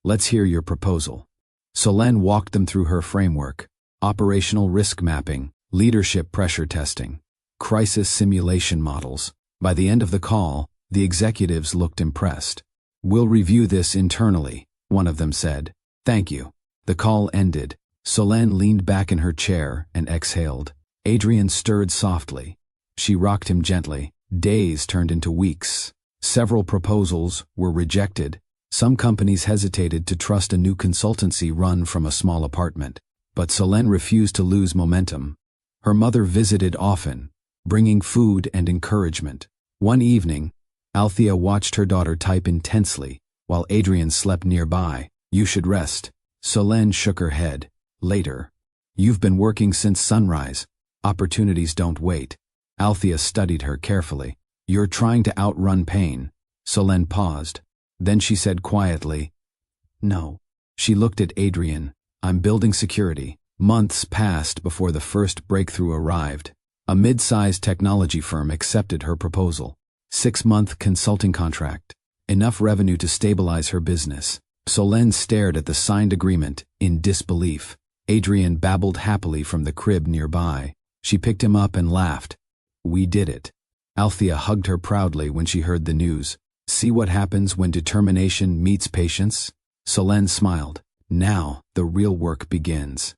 let's hear your proposal." Solène walked them through her framework: operational risk mapping, leadership pressure testing, crisis simulation models. By the end of the call, the executives looked impressed. "We'll review this internally," one of them said. "Thank you." The call ended. Solène leaned back in her chair and exhaled. Adrien stirred softly. She rocked him gently. Days turned into weeks. Several proposals were rejected. Some companies hesitated to trust a new consultancy run from a small apartment. But Solène refused to lose momentum. Her mother visited often, bringing food and encouragement. One evening, Althea watched her daughter type intensely, while Adrien slept nearby. "You should rest." Solène shook her head. "Later." "You've been working since sunrise. Opportunities don't wait." Althea studied her carefully. "You're trying to outrun pain." Solène paused. Then she said quietly, "No." She looked at Adrian. "I'm building security." Months passed before the first breakthrough arrived. A mid-sized technology firm accepted her proposal. 6-month consulting contract. Enough revenue to stabilize her business. Solène stared at the signed agreement in disbelief. Adrian babbled happily from the crib nearby. She picked him up and laughed. "We did it." Althea hugged her proudly when she heard the news. "See what happens when determination meets patience?" Solène smiled. Now, the real work begins.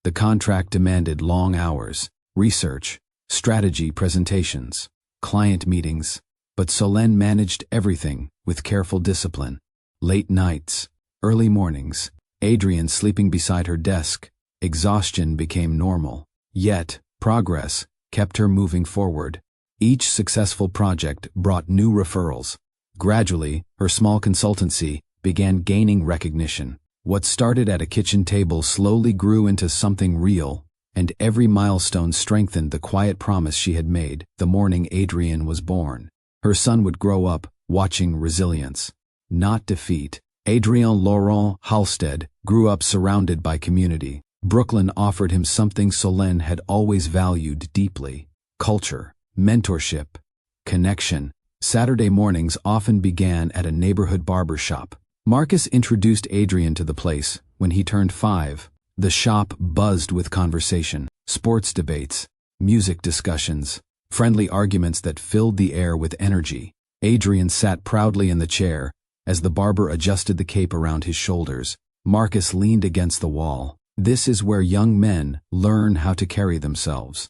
The contract demanded long hours, research, strategy presentations, client meetings, but Solène managed everything with careful discipline. Late nights, early mornings, Adrian sleeping beside her desk, exhaustion became normal. Yet, progress kept her moving forward. Each successful project brought new referrals. Gradually, her small consultancy began gaining recognition. What started at a kitchen table slowly grew into something real, and every milestone strengthened the quiet promise she had made the morning Adrian was born. Her son would grow up watching resilience, not defeat. Adrien Laurent Halstead grew up surrounded by community. Brooklyn offered him something Solène had always valued deeply: culture, mentorship, connection. Saturday mornings often began at a neighborhood barber shop. Marcus introduced Adrian to the place when he turned 5. The shop buzzed with conversation, sports debates, music discussions, friendly arguments that filled the air with energy. Adrian sat proudly in the chair. As the barber adjusted the cape around his shoulders, Marcus leaned against the wall. "This is where young men learn how to carry themselves."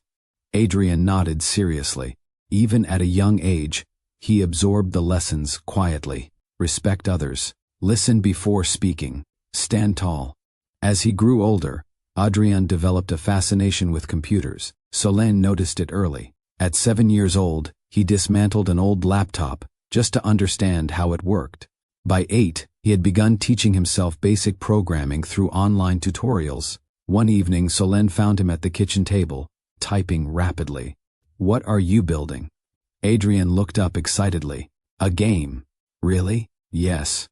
Adrian nodded seriously. Even at a young age, he absorbed the lessons quietly. Respect others. Listen before speaking. Stand tall. As he grew older, Adrien developed a fascination with computers. Solène noticed it early. At 7 years old, he dismantled an old laptop just to understand how it worked. By 8, he had begun teaching himself basic programming through online tutorials. One evening, Solène found him at the kitchen table, typing rapidly. "What are you building?" Adrien looked up excitedly. "A game." "Really?" "Yes."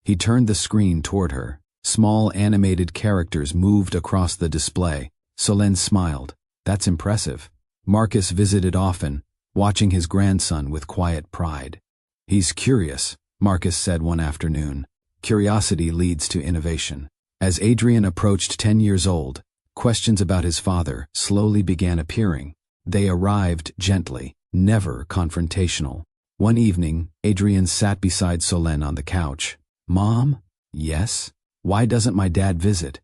He turned the screen toward her. Small animated characters moved across the display. Solène smiled. "That's impressive." Marcus visited often, watching his grandson with quiet pride. "He's curious," Marcus said one afternoon. "Curiosity leads to innovation." As Adrien approached 10 years old, questions about his father slowly began appearing. They arrived gently, never confrontational. One evening, Adrien sat beside Solène on the couch. "Mom?" "Yes?" "Why doesn't my dad visit?"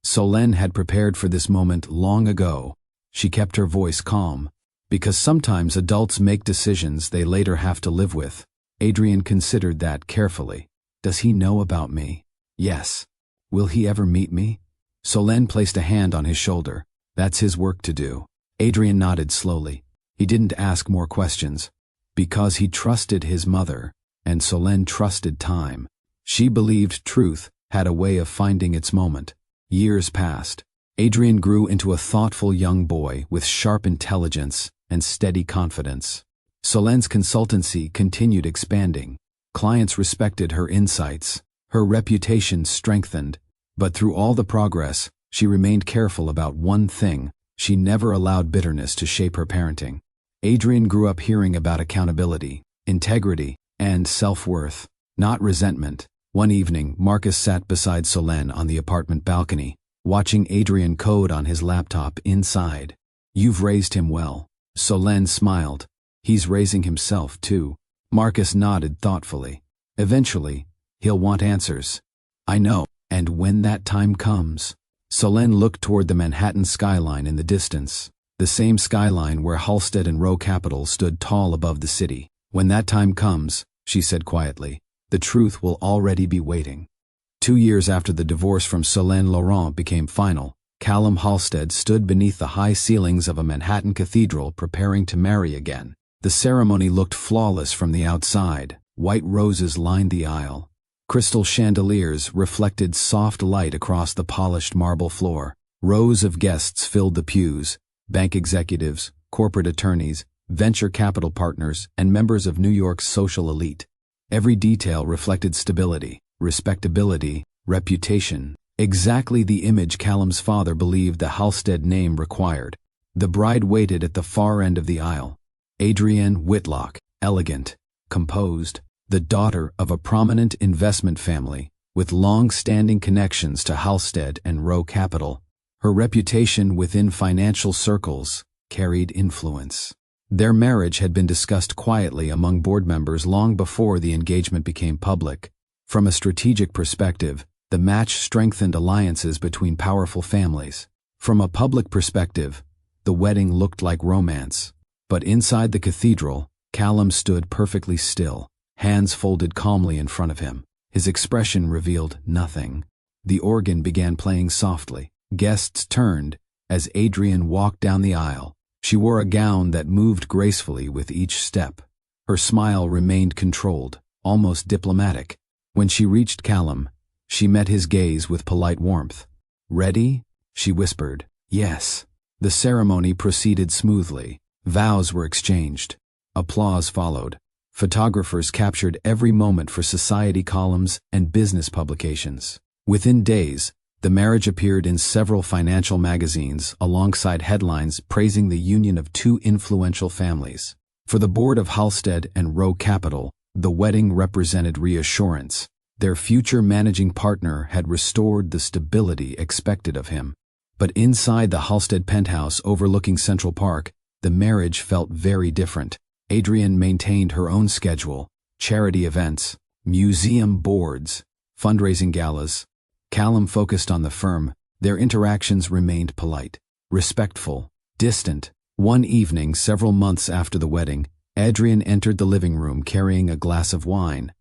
Solène had prepared for this moment long ago. She kept her voice calm. "Because sometimes adults make decisions they later have to live with." Adrien considered that carefully. "Does he know about me?" "Yes." "Will he ever meet me?" Solène placed a hand on his shoulder. "That's his work to do." Adrien nodded slowly. He didn't ask more questions. Because he trusted his mother, and Solène trusted time. She believed truth had a way of finding its moment. Years passed. Adrien grew into a thoughtful young boy with sharp intelligence and steady confidence. Solène's consultancy continued expanding. Clients respected her insights. Her reputation strengthened. But through all the progress, she remained careful about one thing. She never allowed bitterness to shape her parenting. Adrien grew up hearing about accountability, integrity, and self-worth, not resentment. One evening, Marcus sat beside Solène on the apartment balcony, watching Adrien code on his laptop inside. "You've raised him well." Solène smiled. "He's raising himself, too." Marcus nodded thoughtfully. "Eventually, he'll want answers." "I know, and when that time comes." Solène looked toward the Manhattan skyline in the distance, the same skyline where Halstead and Row Capital stood tall above the city. "When that time comes," she said quietly, "the truth will already be waiting." 2 years after the divorce from Solène Laurent became final, Callum Halstead stood beneath the high ceilings of a Manhattan cathedral preparing to marry again. The ceremony looked flawless from the outside. White roses lined the aisle. Crystal chandeliers reflected soft light across the polished marble floor. Rows of guests filled the pews: bank executives, corporate attorneys, venture capital partners, and members of New York's social elite. Every detail reflected stability, respectability, reputation, exactly the image Callum's father believed the Halstead name required. The bride waited at the far end of the aisle. Adrienne Whitlock, elegant, composed, the daughter of a prominent investment family, with long-standing connections to Halstead and Rowe Capital. Her reputation within financial circles carried influence. Their marriage had been discussed quietly among board members long before the engagement became public. From a strategic perspective, the match strengthened alliances between powerful families. From a public perspective, the wedding looked like romance. But inside the cathedral, Callum stood perfectly still, hands folded calmly in front of him. His expression revealed nothing. The organ began playing softly. Guests turned as Adrienne walked down the aisle. She wore a gown that moved gracefully with each step. Her smile remained controlled, almost diplomatic. When she reached Callum, she met his gaze with polite warmth. "Ready?" she whispered. "Yes." The ceremony proceeded smoothly. Vows were exchanged. Applause followed. Photographers captured every moment for society columns and business publications. Within days, the marriage appeared in several financial magazines alongside headlines praising the union of two influential families. For the board of Halstead and Rowe Capital, the wedding represented reassurance. Their future managing partner had restored the stability expected of him. But inside the Halstead penthouse overlooking Central Park, the marriage felt very different. Adrienne maintained her own schedule: charity events, museum boards, fundraising galas. Callum focused on the firm. Their interactions remained polite, respectful, distant. One evening, several months after the wedding, Adrienne entered the living room carrying a glass of wine.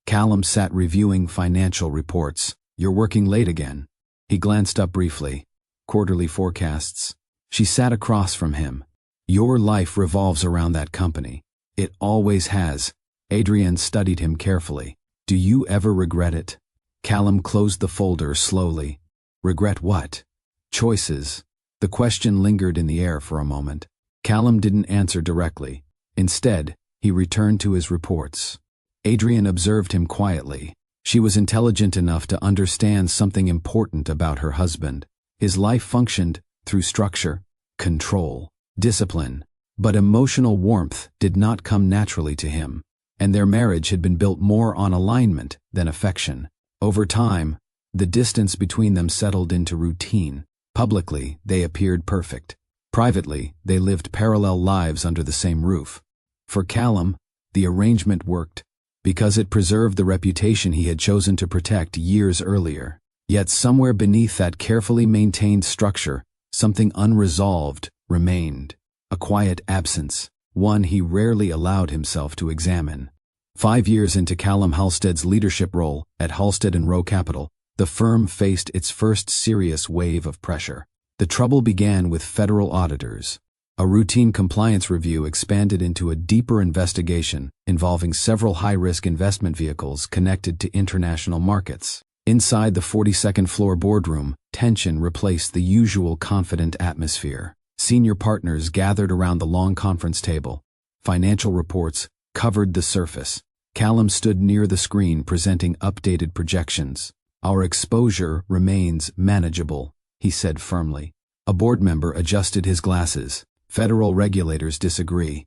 Callum sat reviewing financial reports. "You're working late again." He glanced up briefly. "Quarterly forecasts." She sat across from him. "Your life revolves around that company. It always has." Adrienne studied him carefully. "Do you ever regret it?" Callum closed the folder slowly. "Regret what?" "Choices." The question lingered in the air for a moment. Callum didn't answer directly. Instead, he returned to his reports. Adrienne observed him quietly. She was intelligent enough to understand something important about her husband. His life functioned through structure, control, discipline, but emotional warmth did not come naturally to him, and their marriage had been built more on alignment than affection. Over time, the distance between them settled into routine. Publicly, they appeared perfect. Privately, they lived parallel lives under the same roof. For Callum, the arrangement worked because it preserved the reputation he had chosen to protect years earlier. Yet somewhere beneath that carefully maintained structure, something unresolved remained. A quiet absence, one he rarely allowed himself to examine. 5 years into Callum Halstead's leadership role at Halstead and Rowe Capital, the firm faced its first serious wave of pressure. The trouble began with federal auditors. A routine compliance review expanded into a deeper investigation involving several high-risk investment vehicles connected to international markets. Inside the 42nd floor boardroom, tension replaced the usual confident atmosphere. Senior partners gathered around the long conference table. Financial reports covered the surface. Callum stood near the screen presenting updated projections. "Our exposure remains manageable," he said firmly. A board member adjusted his glasses. "Federal regulators disagree."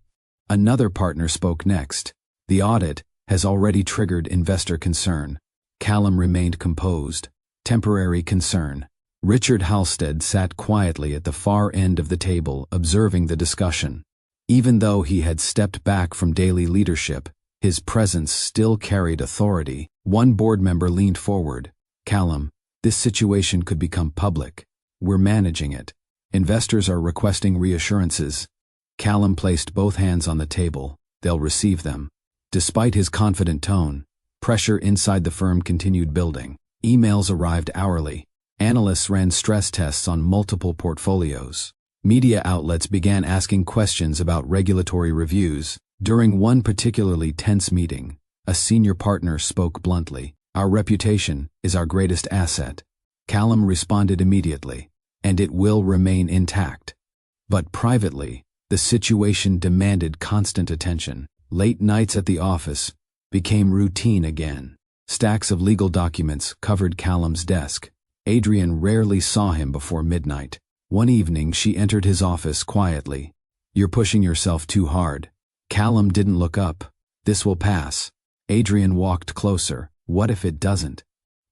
Another partner spoke next. "The audit has already triggered investor concern." Callum remained composed. Temporary concern. Richard Halstead sat quietly at the far end of the table, observing the discussion. Even though he had stepped back from daily leadership, his presence still carried authority. One board member leaned forward. "Callum, this situation could become public. We're managing it. Investors are requesting reassurances." Callum placed both hands on the table. "They'll receive them." Despite his confident tone, pressure inside the firm continued building. Emails arrived hourly. Analysts ran stress tests on multiple portfolios. Media outlets began asking questions about regulatory reviews. During one particularly tense meeting, a senior partner spoke bluntly. "Our reputation is our greatest asset." Callum responded immediately, "And it will remain intact." But privately, the situation demanded constant attention. Late nights at the office, became routine again. Stacks of legal documents covered Callum's desk. Adrian rarely saw him before midnight. One evening she entered his office quietly. "You're pushing yourself too hard." Callum didn't look up. "This will pass." Adrian walked closer. "What if it doesn't?"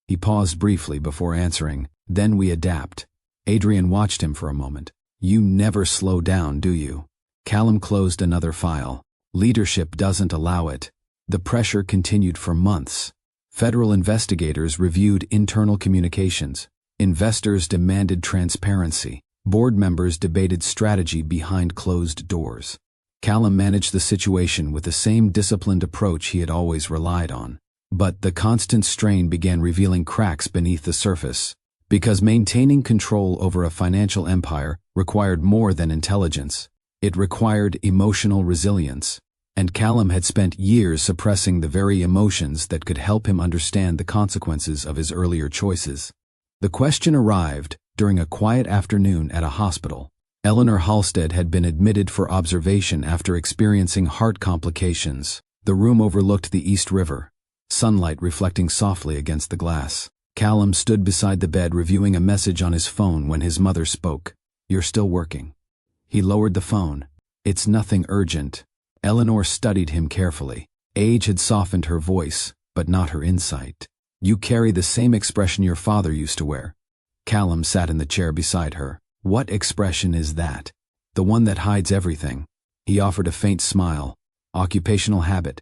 He paused briefly before answering. "Then we adapt." Adrian watched him for a moment. "You never slow down, do you?" Callum closed another file. "Leadership doesn't allow it." The pressure continued for months. Federal investigators reviewed internal communications. Investors demanded transparency. Board members debated strategy behind closed doors. Callum managed the situation with the same disciplined approach he had always relied on. But the constant strain began revealing cracks beneath the surface. Because maintaining control over a financial empire required more than intelligence. It required emotional resilience. And Callum had spent years suppressing the very emotions that could help him understand the consequences of his earlier choices. The question arrived during a quiet afternoon at a hospital. Eleanor Halstead had been admitted for observation after experiencing heart complications. The room overlooked the East River, sunlight reflecting softly against the glass. Callum stood beside the bed reviewing a message on his phone when his mother spoke. "You're still working." He lowered the phone. "It's nothing urgent." Eleanor studied him carefully. Age had softened her voice, but not her insight. "You carry the same expression your father used to wear." Callum sat in the chair beside her. "What expression is that?" "The one that hides everything." He offered a faint smile. "Occupational habit."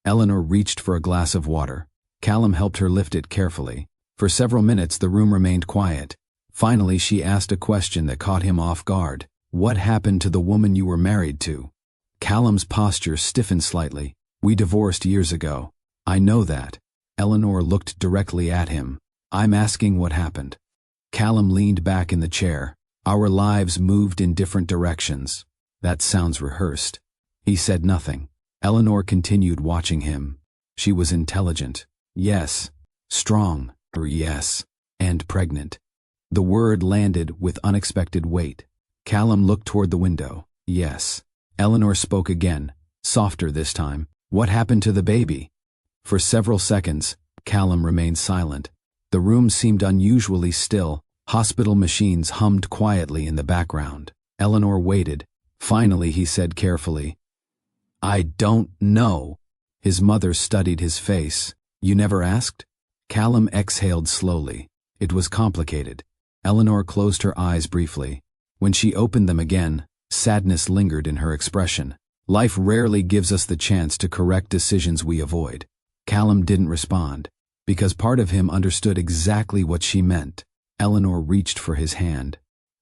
Eleanor reached for a glass of water. Callum helped her lift it carefully. For several minutes the room remained quiet. Finally she asked a question that caught him off guard. "What happened to the woman you were married to?" Callum's posture stiffened slightly. "We divorced years ago." "I know that." Eleanor looked directly at him. "I'm asking what happened." Callum leaned back in the chair. "Our lives moved in different directions." "That sounds rehearsed." He said nothing. Eleanor continued watching him. She was intelligent. Yes. Strong. Yes. And pregnant. The word landed with unexpected weight. Callum looked toward the window. "Yes." Eleanor spoke again, softer this time. "What happened to the baby?" For several seconds, Callum remained silent. The room seemed unusually still. Hospital machines hummed quietly in the background. Eleanor waited. Finally he said carefully, "I don't know." His mother studied his face. "You never asked?" Callum exhaled slowly. It was complicated. Eleanor closed her eyes briefly. When she opened them again, sadness lingered in her expression. Life rarely gives us the chance to correct decisions we avoid. Callum didn't respond, because part of him understood exactly what she meant. Eleanor reached for his hand.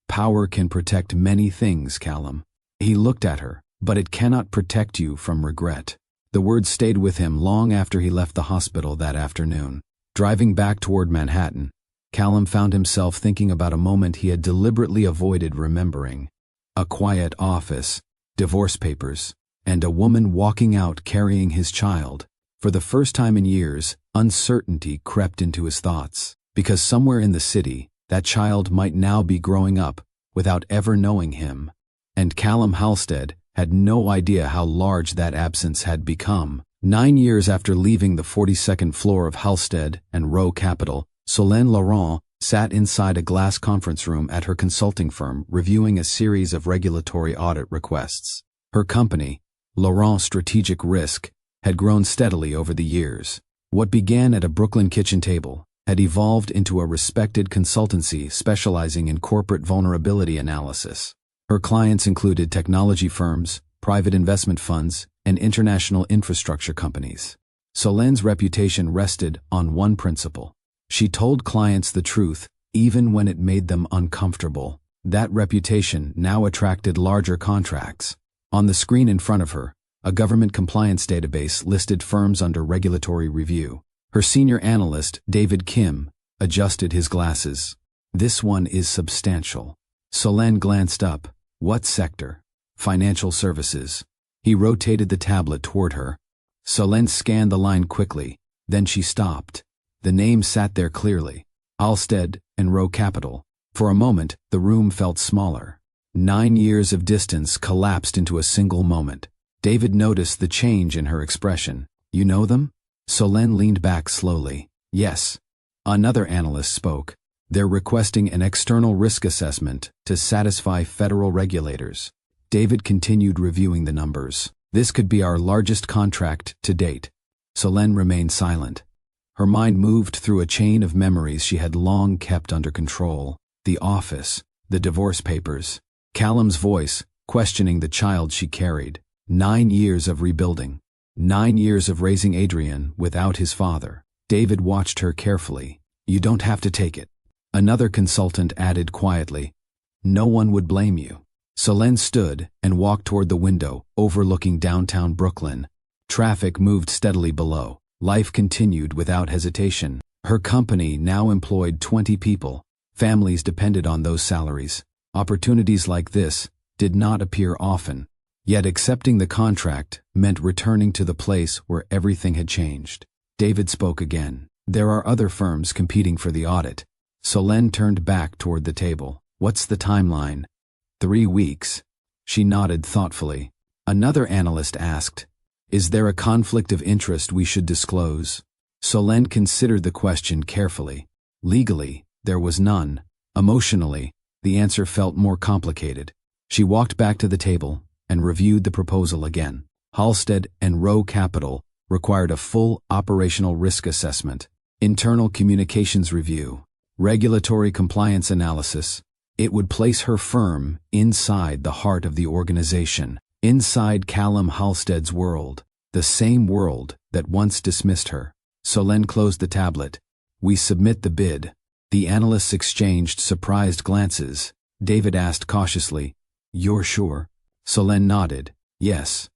"Power can protect many things, Callum." He looked at her. "But it cannot protect you from regret." The words stayed with him long after he left the hospital that afternoon. Driving back toward Manhattan, Callum found himself thinking about a moment he had deliberately avoided remembering. A quiet office, divorce papers, and a woman walking out carrying his child. For the first time in years, uncertainty crept into his thoughts, because somewhere in the city, that child might now be growing up without ever knowing him. And Callum Halstead had no idea how large that absence had become. 9 years after leaving the 42nd floor of Halstead and Rowe Capital, Solène Laurent sat inside a glass conference room at her consulting firm reviewing a series of regulatory audit requests. Her company, Laurent Strategic Risk, had grown steadily over the years. What began at a Brooklyn kitchen table had evolved into a respected consultancy specializing in corporate vulnerability analysis. Her clients included technology firms, private investment funds, and international infrastructure companies. Solène's reputation rested on one principle. She told clients the truth, even when it made them uncomfortable. That reputation now attracted larger contracts. On the screen in front of her, a government compliance database listed firms under regulatory review. Her senior analyst, David Kim, adjusted his glasses. "This one is substantial." Solène glanced up. "What sector?" "Financial services." He rotated the tablet toward her. Solène scanned the line quickly, then she stopped. The name sat there clearly. Halstead and Rowe Capital. For a moment, the room felt smaller. 9 years of distance collapsed into a single moment. David noticed the change in her expression. You know them? Solène leaned back slowly. Yes. Another analyst spoke. They're requesting an external risk assessment to satisfy federal regulators. David continued reviewing the numbers. This could be our largest contract to date. Solène remained silent. Her mind moved through a chain of memories she had long kept under control. The office, the divorce papers, Callum's voice questioning the child she carried. 9 years of rebuilding. 9 years of raising Adrian without his father. David watched her carefully. You don't have to take it. Another consultant added quietly. No one would blame you. Solène stood and walked toward the window overlooking downtown Brooklyn. Traffic moved steadily below. Life continued without hesitation. Her company now employed 20 people. Families depended on those salaries. Opportunities like this did not appear often. Yet accepting the contract meant returning to the place where everything had changed. David spoke again. There are other firms competing for the audit. Solène turned back toward the table. What's the timeline? 3 weeks. She nodded thoughtfully. Another analyst asked, Is there a conflict of interest we should disclose? Solène considered the question carefully. Legally, there was none. Emotionally, the answer felt more complicated. She walked back to the table and reviewed the proposal again. Halstead and Rowe Capital required a full operational risk assessment, internal communications review, regulatory compliance analysis. It would place her firm inside the heart of the organization, inside Callum Halstead's world, the same world that once dismissed her. Solène closed the tablet. We submit the bid. The analysts exchanged surprised glances. David asked cautiously, You're sure? Solène nodded. Yes.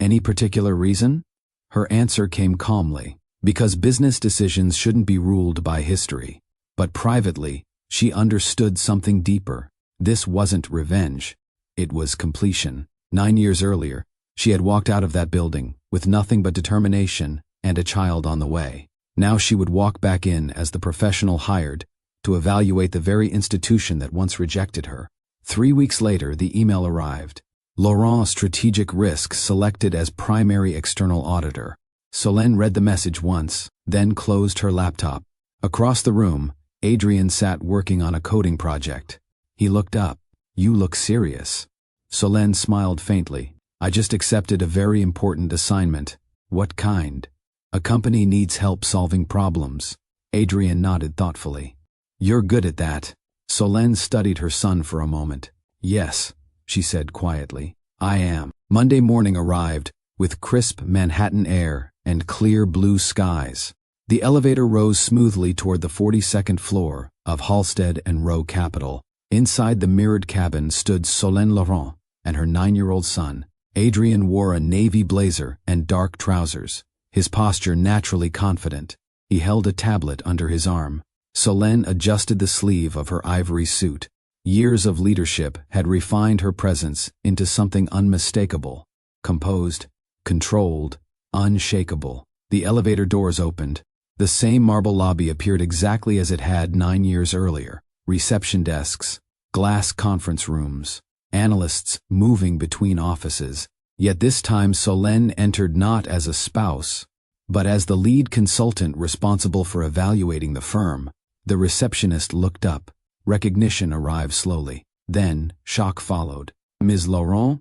Any particular reason? Her answer came calmly. Because business decisions shouldn't be ruled by history. But privately, she understood something deeper. This wasn't revenge. It was completion. 9 years earlier, she had walked out of that building with nothing but determination and a child on the way. Now she would walk back in as the professional hired to evaluate the very institution that once rejected her. 3 weeks later, the email arrived. Laurent Strategic Risk selected as primary external auditor. Solène read the message once, then closed her laptop. Across the room, Adrian sat working on a coding project. He looked up. You look serious. Solène smiled faintly. I just accepted a very important assignment. What kind? A company needs help solving problems. Adrian nodded thoughtfully. You're good at that. Solène studied her son for a moment. Yes, she said quietly. I am. Monday morning arrived, with crisp Manhattan air and clear blue skies. The elevator rose smoothly toward the 42nd floor of Halstead and Rowe Capital. Inside the mirrored cabin stood Solène Laurent and her 9-year-old son. Adrian wore a navy blazer and dark trousers, his posture naturally confident. He held a tablet under his arm. Solène adjusted the sleeve of her ivory suit. Years of leadership had refined her presence into something unmistakable, composed, controlled, unshakable. The elevator doors opened. The same marble lobby appeared exactly as it had 9 years earlier. Reception desks, glass conference rooms, analysts moving between offices. Yet this time Solène entered not as a spouse, but as the lead consultant responsible for evaluating the firm. The receptionist looked up. Recognition arrived slowly. Then, shock followed. Ms. Laurent?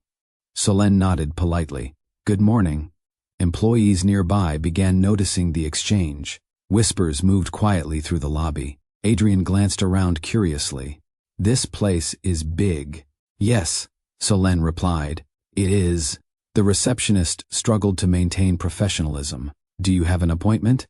Solène nodded politely. Good morning. Employees nearby began noticing the exchange. Whispers moved quietly through the lobby. Adrian glanced around curiously. This place is big. Yes, Solène replied. It is. The receptionist struggled to maintain professionalism. Do you have an appointment?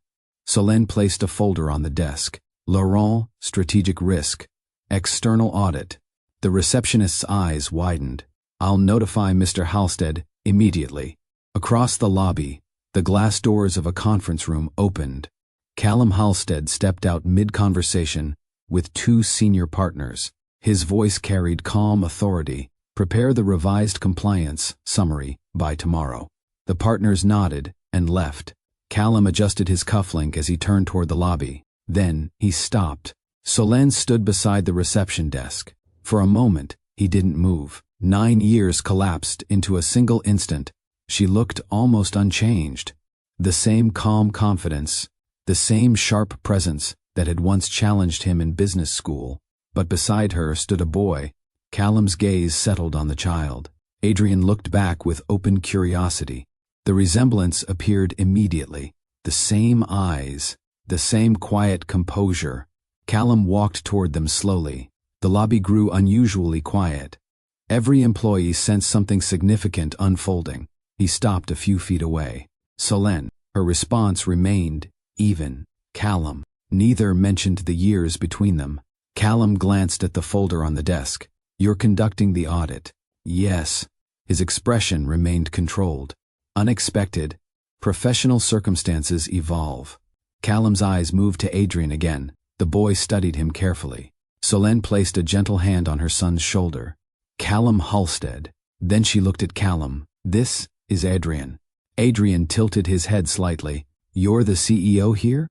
Solène placed a folder on the desk. Laurent, Strategic Risk, External Audit. The receptionist's eyes widened. I'll notify Mr. Halstead immediately. Across the lobby, the glass doors of a conference room opened. Callum Halstead stepped out mid-conversation with 2 senior partners. His voice carried calm authority. Prepare the revised compliance summary by tomorrow. The partners nodded and left. Callum adjusted his cufflink as he turned toward the lobby. Then he stopped. Solène stood beside the reception desk. For a moment, he didn't move. 9 years collapsed into a single instant. She looked almost unchanged. The same calm confidence, the same sharp presence that had once challenged him in business school. But beside her stood a boy. Callum's gaze settled on the child. Adrian looked back with open curiosity. The resemblance appeared immediately. The same eyes, the same quiet composure. Callum walked toward them slowly. The lobby grew unusually quiet. Every employee sensed something significant unfolding. He stopped a few feet away. Solène. Her response remained even. Callum. Neither mentioned the years between them. Callum glanced at the folder on the desk. You're conducting the audit. Yes. His expression remained controlled. Unexpected. Professional circumstances evolve. Callum's eyes moved to Adrian again. The boy studied him carefully. Solène placed a gentle hand on her son's shoulder. Callum Halstead. Then she looked at Callum. This is Adrian. Adrian tilted his head slightly. You're the CEO here?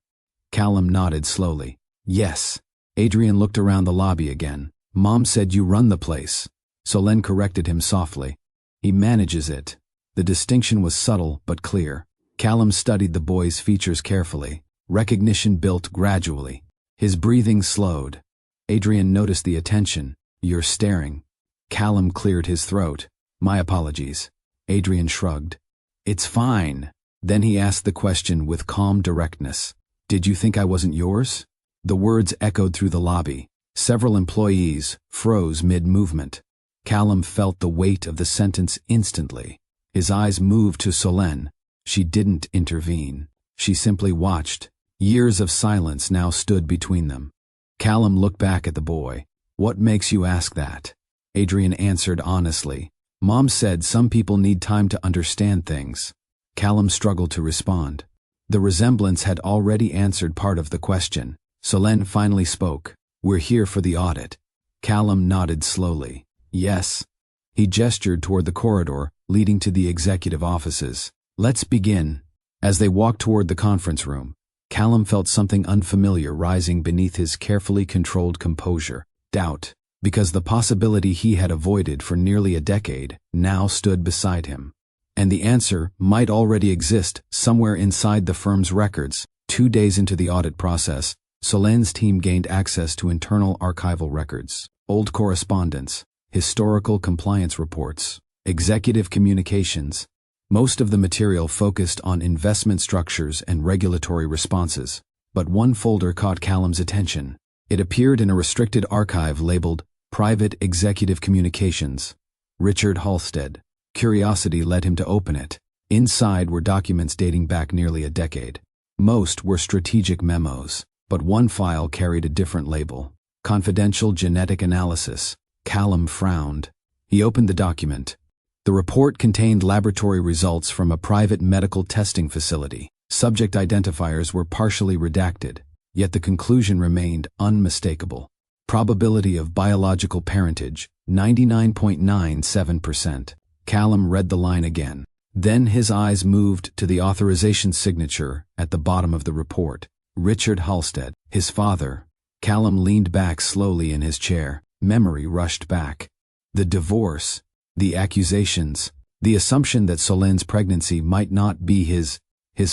Callum nodded slowly. Yes. Adrian looked around the lobby again. Mom said you run the place. Solène corrected him softly. He manages it. The distinction was subtle but clear. Callum studied the boy's features carefully. Recognition built gradually. His breathing slowed. Adrian noticed the attention. You're staring. Callum cleared his throat. My apologies. Adrian shrugged. It's fine. Then he asked the question with calm directness. Did you think I wasn't yours? The words echoed through the lobby. Several employees froze mid-movement. Callum felt the weight of the sentence instantly. His eyes moved to Solène. She didn't intervene. She simply watched. Years of silence now stood between them. Callum looked back at the boy. What makes you ask that? Adrian answered honestly. Mom said some people need time to understand things. Callum struggled to respond. The resemblance had already answered part of the question. Solène finally spoke. We're here for the audit. Callum nodded slowly. Yes. He gestured toward the corridor leading to the executive offices. Let's begin. As they walked toward the conference room, Callum felt something unfamiliar rising beneath his carefully controlled composure. Doubt, because the possibility he had avoided for nearly a decade now stood beside him. And the answer might already exist somewhere inside the firm's records. 2 days into the audit process, Solène's team gained access to internal archival records, old correspondence, historical compliance reports, executive communications. Most of the material focused on investment structures and regulatory responses. But one folder caught Callum's attention. It appeared in a restricted archive labeled Private Executive Communications. Richard Halstead. Curiosity led him to open it. Inside were documents dating back nearly a decade. Most were strategic memos, but one file carried a different label. Confidential Genetic Analysis. Callum frowned. He opened the document. The report contained laboratory results from a private medical testing facility. Subject identifiers were partially redacted, yet the conclusion remained unmistakable. Probability of biological parentage, 99.97%. Callum read the line again. Then his eyes moved to the authorization signature at the bottom of the report. Richard Halstead, his father. Callum leaned back slowly in his chair. Memory rushed back. The divorce. The accusations, the assumption that Solène's pregnancy might not be his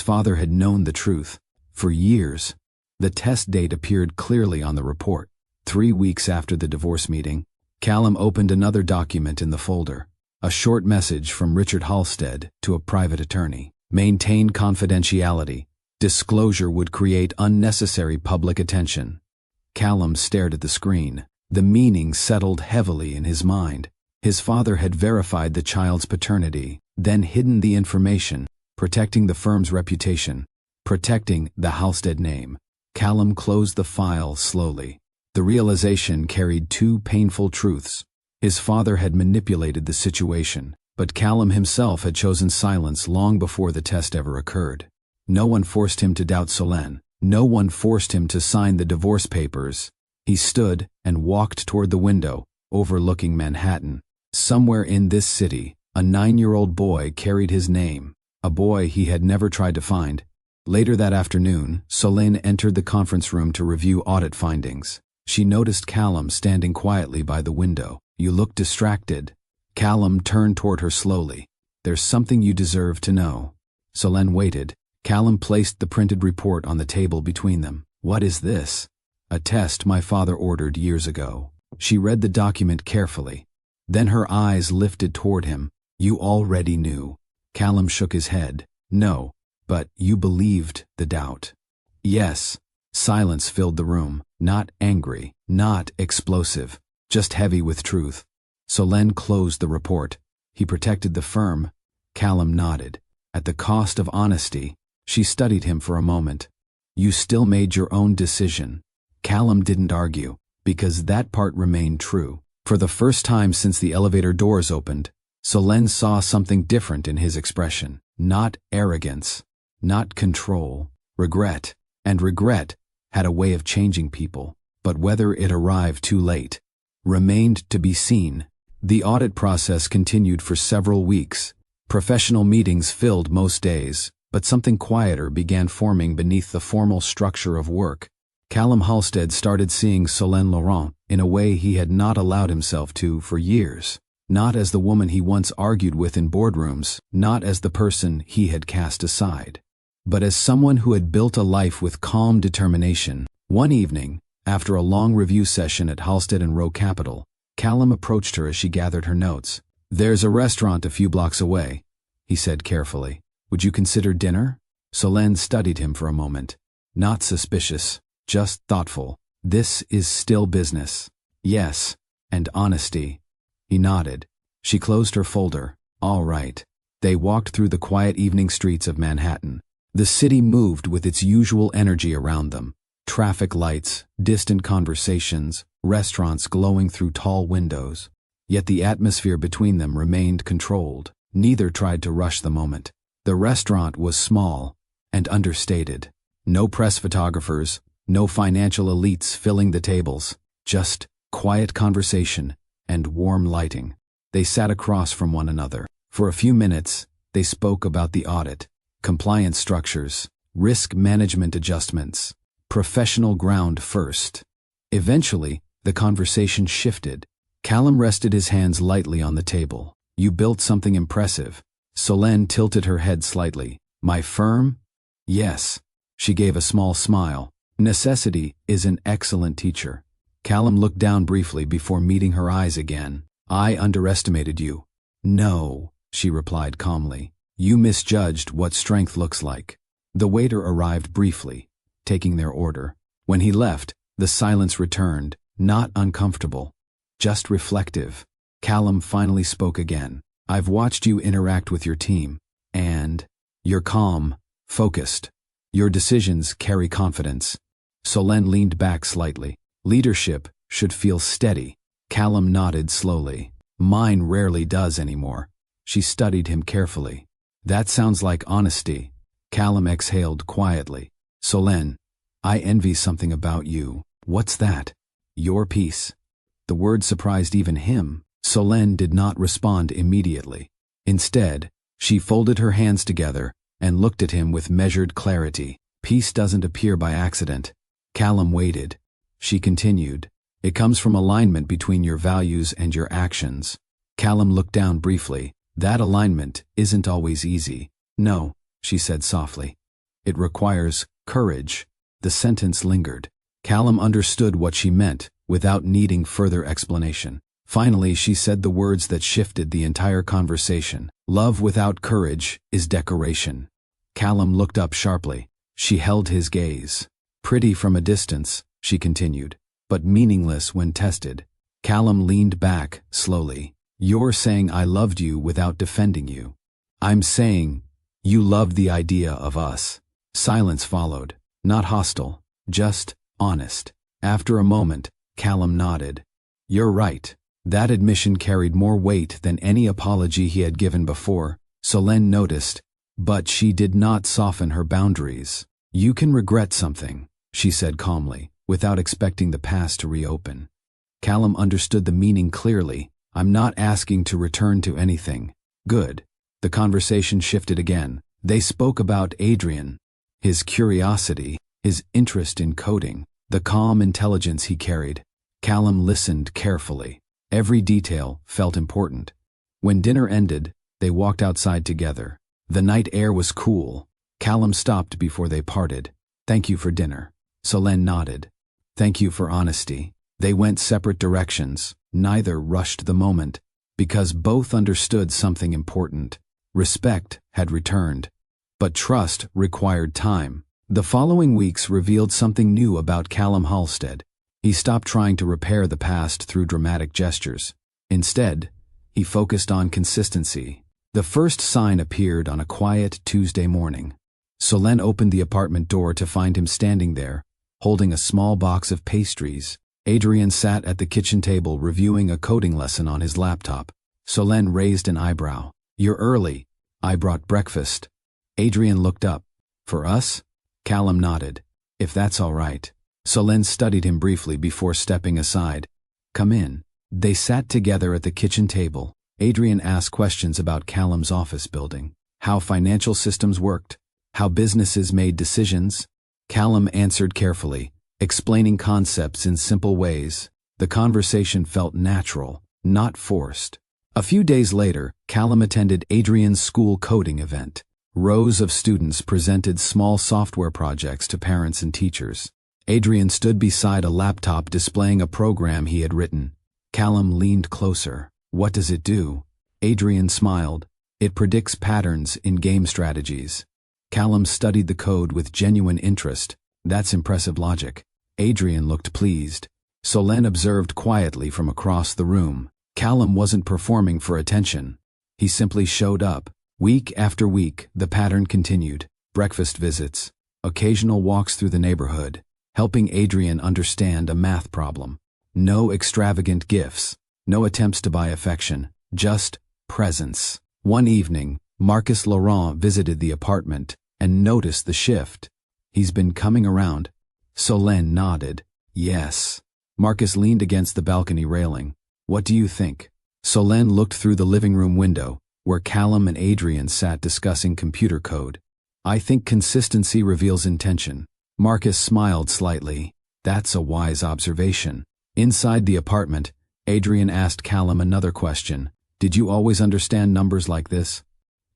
father had known the truth. For years. The test date appeared clearly on the report. 3 weeks after the divorce meeting, Callum opened another document in the folder. A short message from Richard Halstead to a private attorney. Maintain confidentiality. Disclosure would create unnecessary public attention. Callum stared at the screen. The meaning settled heavily in his mind. His father had verified the child's paternity, then hidden the information, protecting the firm's reputation, protecting the Halstead name. Callum closed the file slowly. The realization carried 2 painful truths. His father had manipulated the situation, but Callum himself had chosen silence long before the test ever occurred. No one forced him to doubt Solène. No one forced him to sign the divorce papers. He stood and walked toward the window, overlooking Manhattan. Somewhere in this city, a 9-year-old boy carried his name, a boy he had never tried to find. Later that afternoon, Solène entered the conference room to review audit findings. She noticed Callum standing quietly by the window. You look distracted. Callum turned toward her slowly. There's something you deserve to know. Solène waited. Callum placed the printed report on the table between them. What is this? A test my father ordered years ago. She read the document carefully. Then her eyes lifted toward him. You already knew. Callum shook his head. No, but you believed the doubt. Yes. Silence filled the room, not angry, not explosive, just heavy with truth. Solène closed the report. He protected the firm. Callum nodded. At the cost of honesty, she studied him for a moment. You still made your own decision. Callum didn't argue, because that part remained true. For the first time since the elevator doors opened, Solène saw something different in his expression. Not arrogance, not control, regret. And regret had a way of changing people, but whether it arrived too late remained to be seen. The audit process continued for several weeks. Professional meetings filled most days, but something quieter began forming beneath the formal structure of work. Callum Halstead started seeing Solène Laurent in a way he had not allowed himself to for years. Not as the woman he once argued with in boardrooms, not as the person he had cast aside, but as someone who had built a life with calm determination. One evening, after a long review session at Halstead & Rowe Capital, Callum approached her as she gathered her notes. There's a restaurant a few blocks away, he said carefully. Would you consider dinner? Solène studied him for a moment. Not suspicious, just thoughtful. This is still business. Yes, and honesty. He nodded. She closed her folder. All right. They walked through the quiet evening streets of Manhattan. The city moved with its usual energy around them. Traffic lights, distant conversations, restaurants glowing through tall windows. Yet the atmosphere between them remained controlled. Neither tried to rush the moment. The restaurant was small and understated. No press photographers, no financial elites filling the tables. Just quiet conversation and warm lighting. They sat across from one another. For a few minutes, they spoke about the audit, compliance structures, risk management adjustments, professional ground first. Eventually, the conversation shifted. Callum rested his hands lightly on the table. You built something impressive. Solène tilted her head slightly. My firm? Yes. She gave a small smile. Necessity is an excellent teacher. Callum looked down briefly before meeting her eyes again. I underestimated you. No, she replied calmly. You misjudged what strength looks like. The waiter arrived briefly, taking their order. When he left, the silence returned, not uncomfortable, just reflective. Callum finally spoke again. I've watched you interact with your team, and you're calm, focused. Your decisions carry confidence. Solène leaned back slightly. Leadership should feel steady. Callum nodded slowly. Mine rarely does anymore. She studied him carefully. That sounds like honesty. Callum exhaled quietly. Solène, I envy something about you. What's that? Your peace. The word surprised even him. Solène did not respond immediately. Instead, she folded her hands together and looked at him with measured clarity. Peace doesn't appear by accident. Callum waited. She continued. It comes from alignment between your values and your actions. Callum looked down briefly. That alignment isn't always easy. No, she said softly. It requires courage. The sentence lingered. Callum understood what she meant without needing further explanation. Finally, she said the words that shifted the entire conversation. Love without courage is decoration. Callum looked up sharply. She held his gaze. Pretty from a distance, she continued, but meaningless when tested. Callum leaned back, slowly. You're saying I loved you without defending you. I'm saying you loved the idea of us. Silence followed, not hostile, just honest. After a moment, Callum nodded. You're right. That admission carried more weight than any apology he had given before. Solène noticed, but she did not soften her boundaries. You can regret something, she said calmly, without expecting the past to reopen. Callum understood the meaning clearly. I'm not asking to return to anything. Good. The conversation shifted again. They spoke about Adrian, his curiosity, his interest in coding, the calm intelligence he carried. Callum listened carefully. Every detail felt important. When dinner ended, they walked outside together. The night air was cool, Callum stopped before they parted. Thank you for dinner. Solène nodded. Thank you for honesty. They went separate directions. Neither rushed the moment, because both understood something important. Respect had returned, but trust required time. The following weeks revealed something new about Callum Halstead. He stopped trying to repair the past through dramatic gestures. Instead, he focused on consistency. The first sign appeared on a quiet Tuesday morning. Solène opened the apartment door to find him standing there, holding a small box of pastries. Adrian sat at the kitchen table reviewing a coding lesson on his laptop. Solène raised an eyebrow. You're early. I brought breakfast. Adrian looked up. For us? Callum nodded. If that's all right. Solène studied him briefly before stepping aside. Come in. They sat together at the kitchen table. Adrian asked questions about Callum's office building, how financial systems worked, how businesses made decisions. Callum answered carefully, explaining concepts in simple ways. The conversation felt natural, not forced. A few days later, Callum attended Adrian's school coding event. Rows of students presented small software projects to parents and teachers. Adrian stood beside a laptop displaying a program he had written. Callum leaned closer. What does it do? Adrian smiled. It predicts patterns in game strategies. Callum studied the code with genuine interest. That's impressive logic. Adrian looked pleased. Solène observed quietly from across the room. Callum wasn't performing for attention. He simply showed up. Week after week, the pattern continued. Breakfast visits, occasional walks through the neighborhood, helping Adrian understand a math problem. No extravagant gifts, no attempts to buy affection, just presence. One evening, Marcus Laurent visited the apartment and noticed the shift. He's been coming around. Solène nodded. Yes. Marcus leaned against the balcony railing. What do you think? Solène looked through the living room window, where Callum and Adrian sat discussing computer code. I think consistency reveals intention. Marcus smiled slightly. That's a wise observation. Inside the apartment, Adrian asked Callum another question. Did you always understand numbers like this?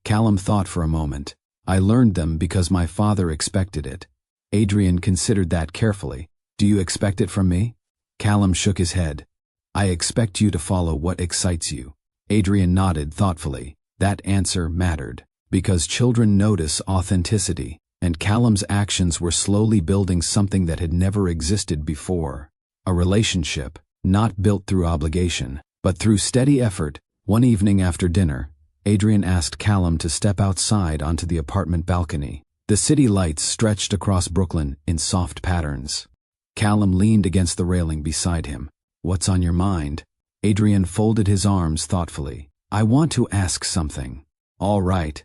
Callum thought for a moment. I learned them because my father expected it. Adrian considered that carefully. Do you expect it from me? Callum shook his head. I expect you to follow what excites you. Adrian nodded thoughtfully. That answer mattered, because children notice authenticity, and Callum's actions were slowly building something that had never existed before. A relationship, not built through obligation, but through steady effort. One evening after dinner, Adrian asked Callum to step outside onto the apartment balcony. The city lights stretched across Brooklyn in soft patterns. Callum leaned against the railing beside him. What's on your mind? Adrian folded his arms thoughtfully. I want to ask something. All right.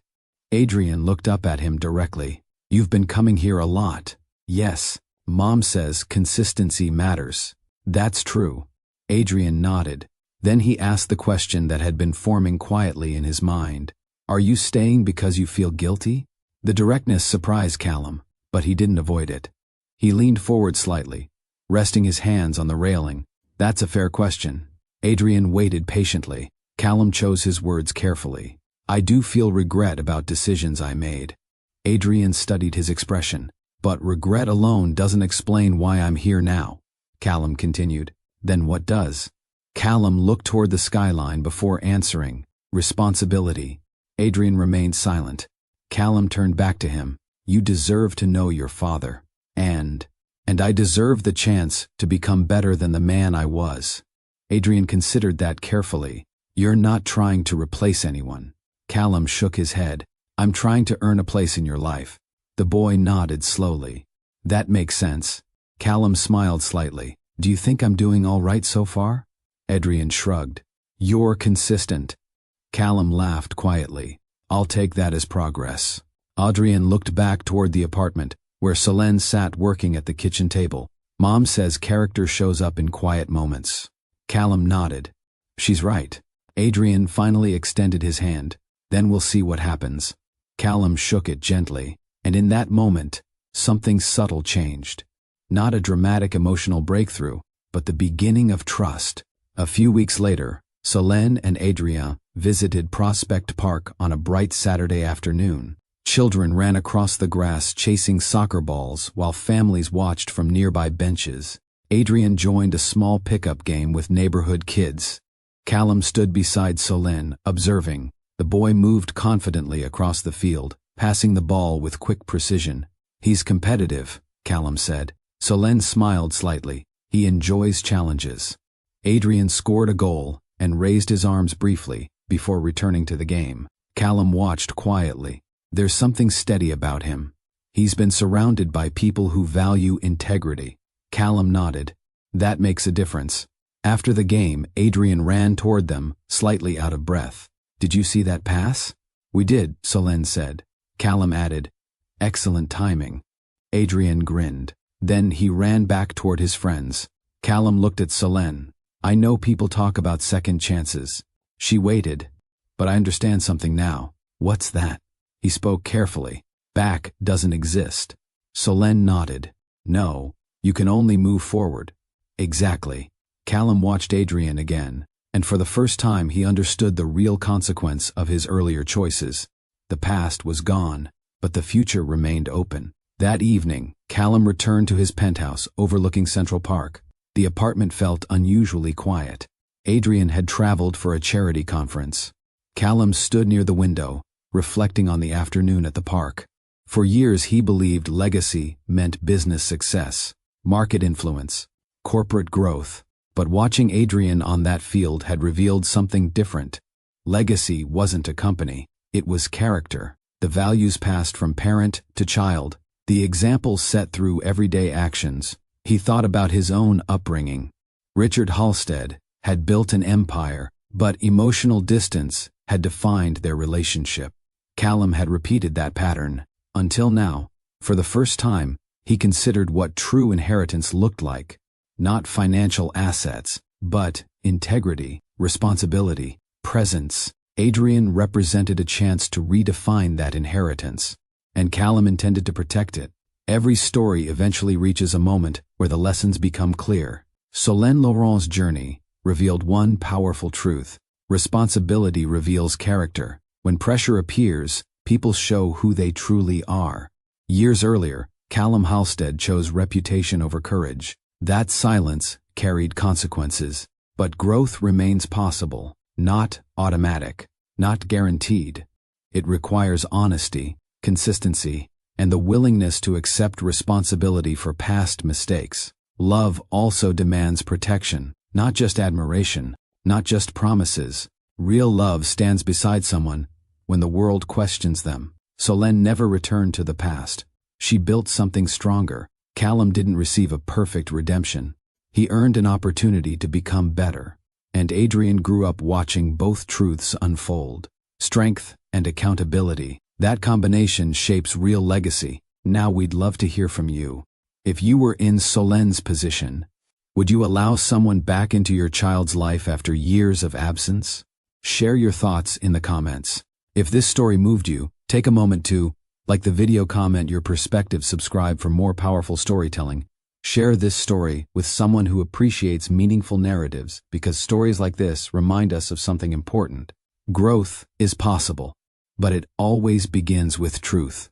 Adrian looked up at him directly. You've been coming here a lot. Yes. Mom says consistency matters. That's true. Adrian nodded. Then he asked the question that had been forming quietly in his mind. Are you staying because you feel guilty? The directness surprised Callum, but he didn't avoid it. He leaned forward slightly, resting his hands on the railing. That's a fair question. Adrian waited patiently. Callum chose his words carefully. I do feel regret about decisions I made. Adrian studied his expression. But regret alone doesn't explain why I'm here now. Callum continued. Then what does? Callum looked toward the skyline before answering. Responsibility. Adrian remained silent. Callum turned back to him. You deserve to know your father. And I deserve the chance to become better than the man I was. Adrian considered that carefully. You're not trying to replace anyone. Callum shook his head. I'm trying to earn a place in your life. The boy nodded slowly. That makes sense. Callum smiled slightly. Do you think I'm doing all right so far? Adrian shrugged. You're consistent. Callum laughed quietly. I'll take that as progress. Adrian looked back toward the apartment, where Solène sat working at the kitchen table. Mom says character shows up in quiet moments. Callum nodded. She's right. Adrian finally extended his hand. Then we'll see what happens. Callum shook it gently, and in that moment, something subtle changed. Not a dramatic emotional breakthrough, but the beginning of trust. A few weeks later, Solène and Adrien visited Prospect Park on a bright Saturday afternoon. Children ran across the grass chasing soccer balls while families watched from nearby benches. Adrian joined a small pickup game with neighborhood kids. Callum stood beside Solène, observing. The boy moved confidently across the field, passing the ball with quick precision. "He's competitive," Callum said. Solène smiled slightly. "He enjoys challenges." Adrian scored a goal and raised his arms briefly before returning to the game. Callum watched quietly. There's something steady about him. He's been surrounded by people who value integrity. Callum nodded. That makes a difference. After the game, Adrian ran toward them, slightly out of breath. "Did you see that pass?" "We did," Solène said. Callum added, "Excellent timing." Adrian grinned. Then he ran back toward his friends. Callum looked at Solène. "I know people talk about second chances." She waited. "But I understand something now." "What's that?" He spoke carefully. "Back doesn't exist." Solène nodded. "No, you can only move forward." "Exactly." Callum watched Adrian again, and for the first time he understood the real consequence of his earlier choices. The past was gone, but the future remained open. That evening, Callum returned to his penthouse overlooking Central Park. The apartment felt unusually quiet. Adrian had traveled for a charity conference. Callum stood near the window, reflecting on the afternoon at the park. For years he believed legacy meant business success, market influence, corporate growth. But watching Adrian on that field had revealed something different. Legacy wasn't a company, it was character. The values passed from parent to child, the examples set through everyday actions. He thought about his own upbringing. Richard Halstead had built an empire, but emotional distance had defined their relationship. Callum had repeated that pattern, until now. For the first time, he considered what true inheritance looked like. Not financial assets, but integrity, responsibility, presence. Adrian represented a chance to redefine that inheritance, and Callum intended to protect it. Every story eventually reaches a moment where the lessons become clear. Solène Laurent's journey revealed one powerful truth. Responsibility reveals character. When pressure appears, people show who they truly are. Years earlier, Callum Halstead chose reputation over courage. That silence carried consequences, but growth remains possible, not automatic, not guaranteed. It requires honesty, consistency, and the willingness to accept responsibility for past mistakes. Love also demands protection, not just admiration, not just promises. Real love stands beside someone when the world questions them. Solène never returned to the past. She built something stronger. Callum didn't receive a perfect redemption. He earned an opportunity to become better. And Adrian grew up watching both truths unfold. Strength and accountability. That combination shapes real legacy. Now we'd love to hear from you. If you were in Solène's position, would you allow someone back into your child's life after years of absence? Share your thoughts in the comments. If this story moved you, take a moment to like the video, comment your perspective, subscribe for more powerful storytelling. Share this story with someone who appreciates meaningful narratives, because stories like this remind us of something important. Growth is possible, but it always begins with truth.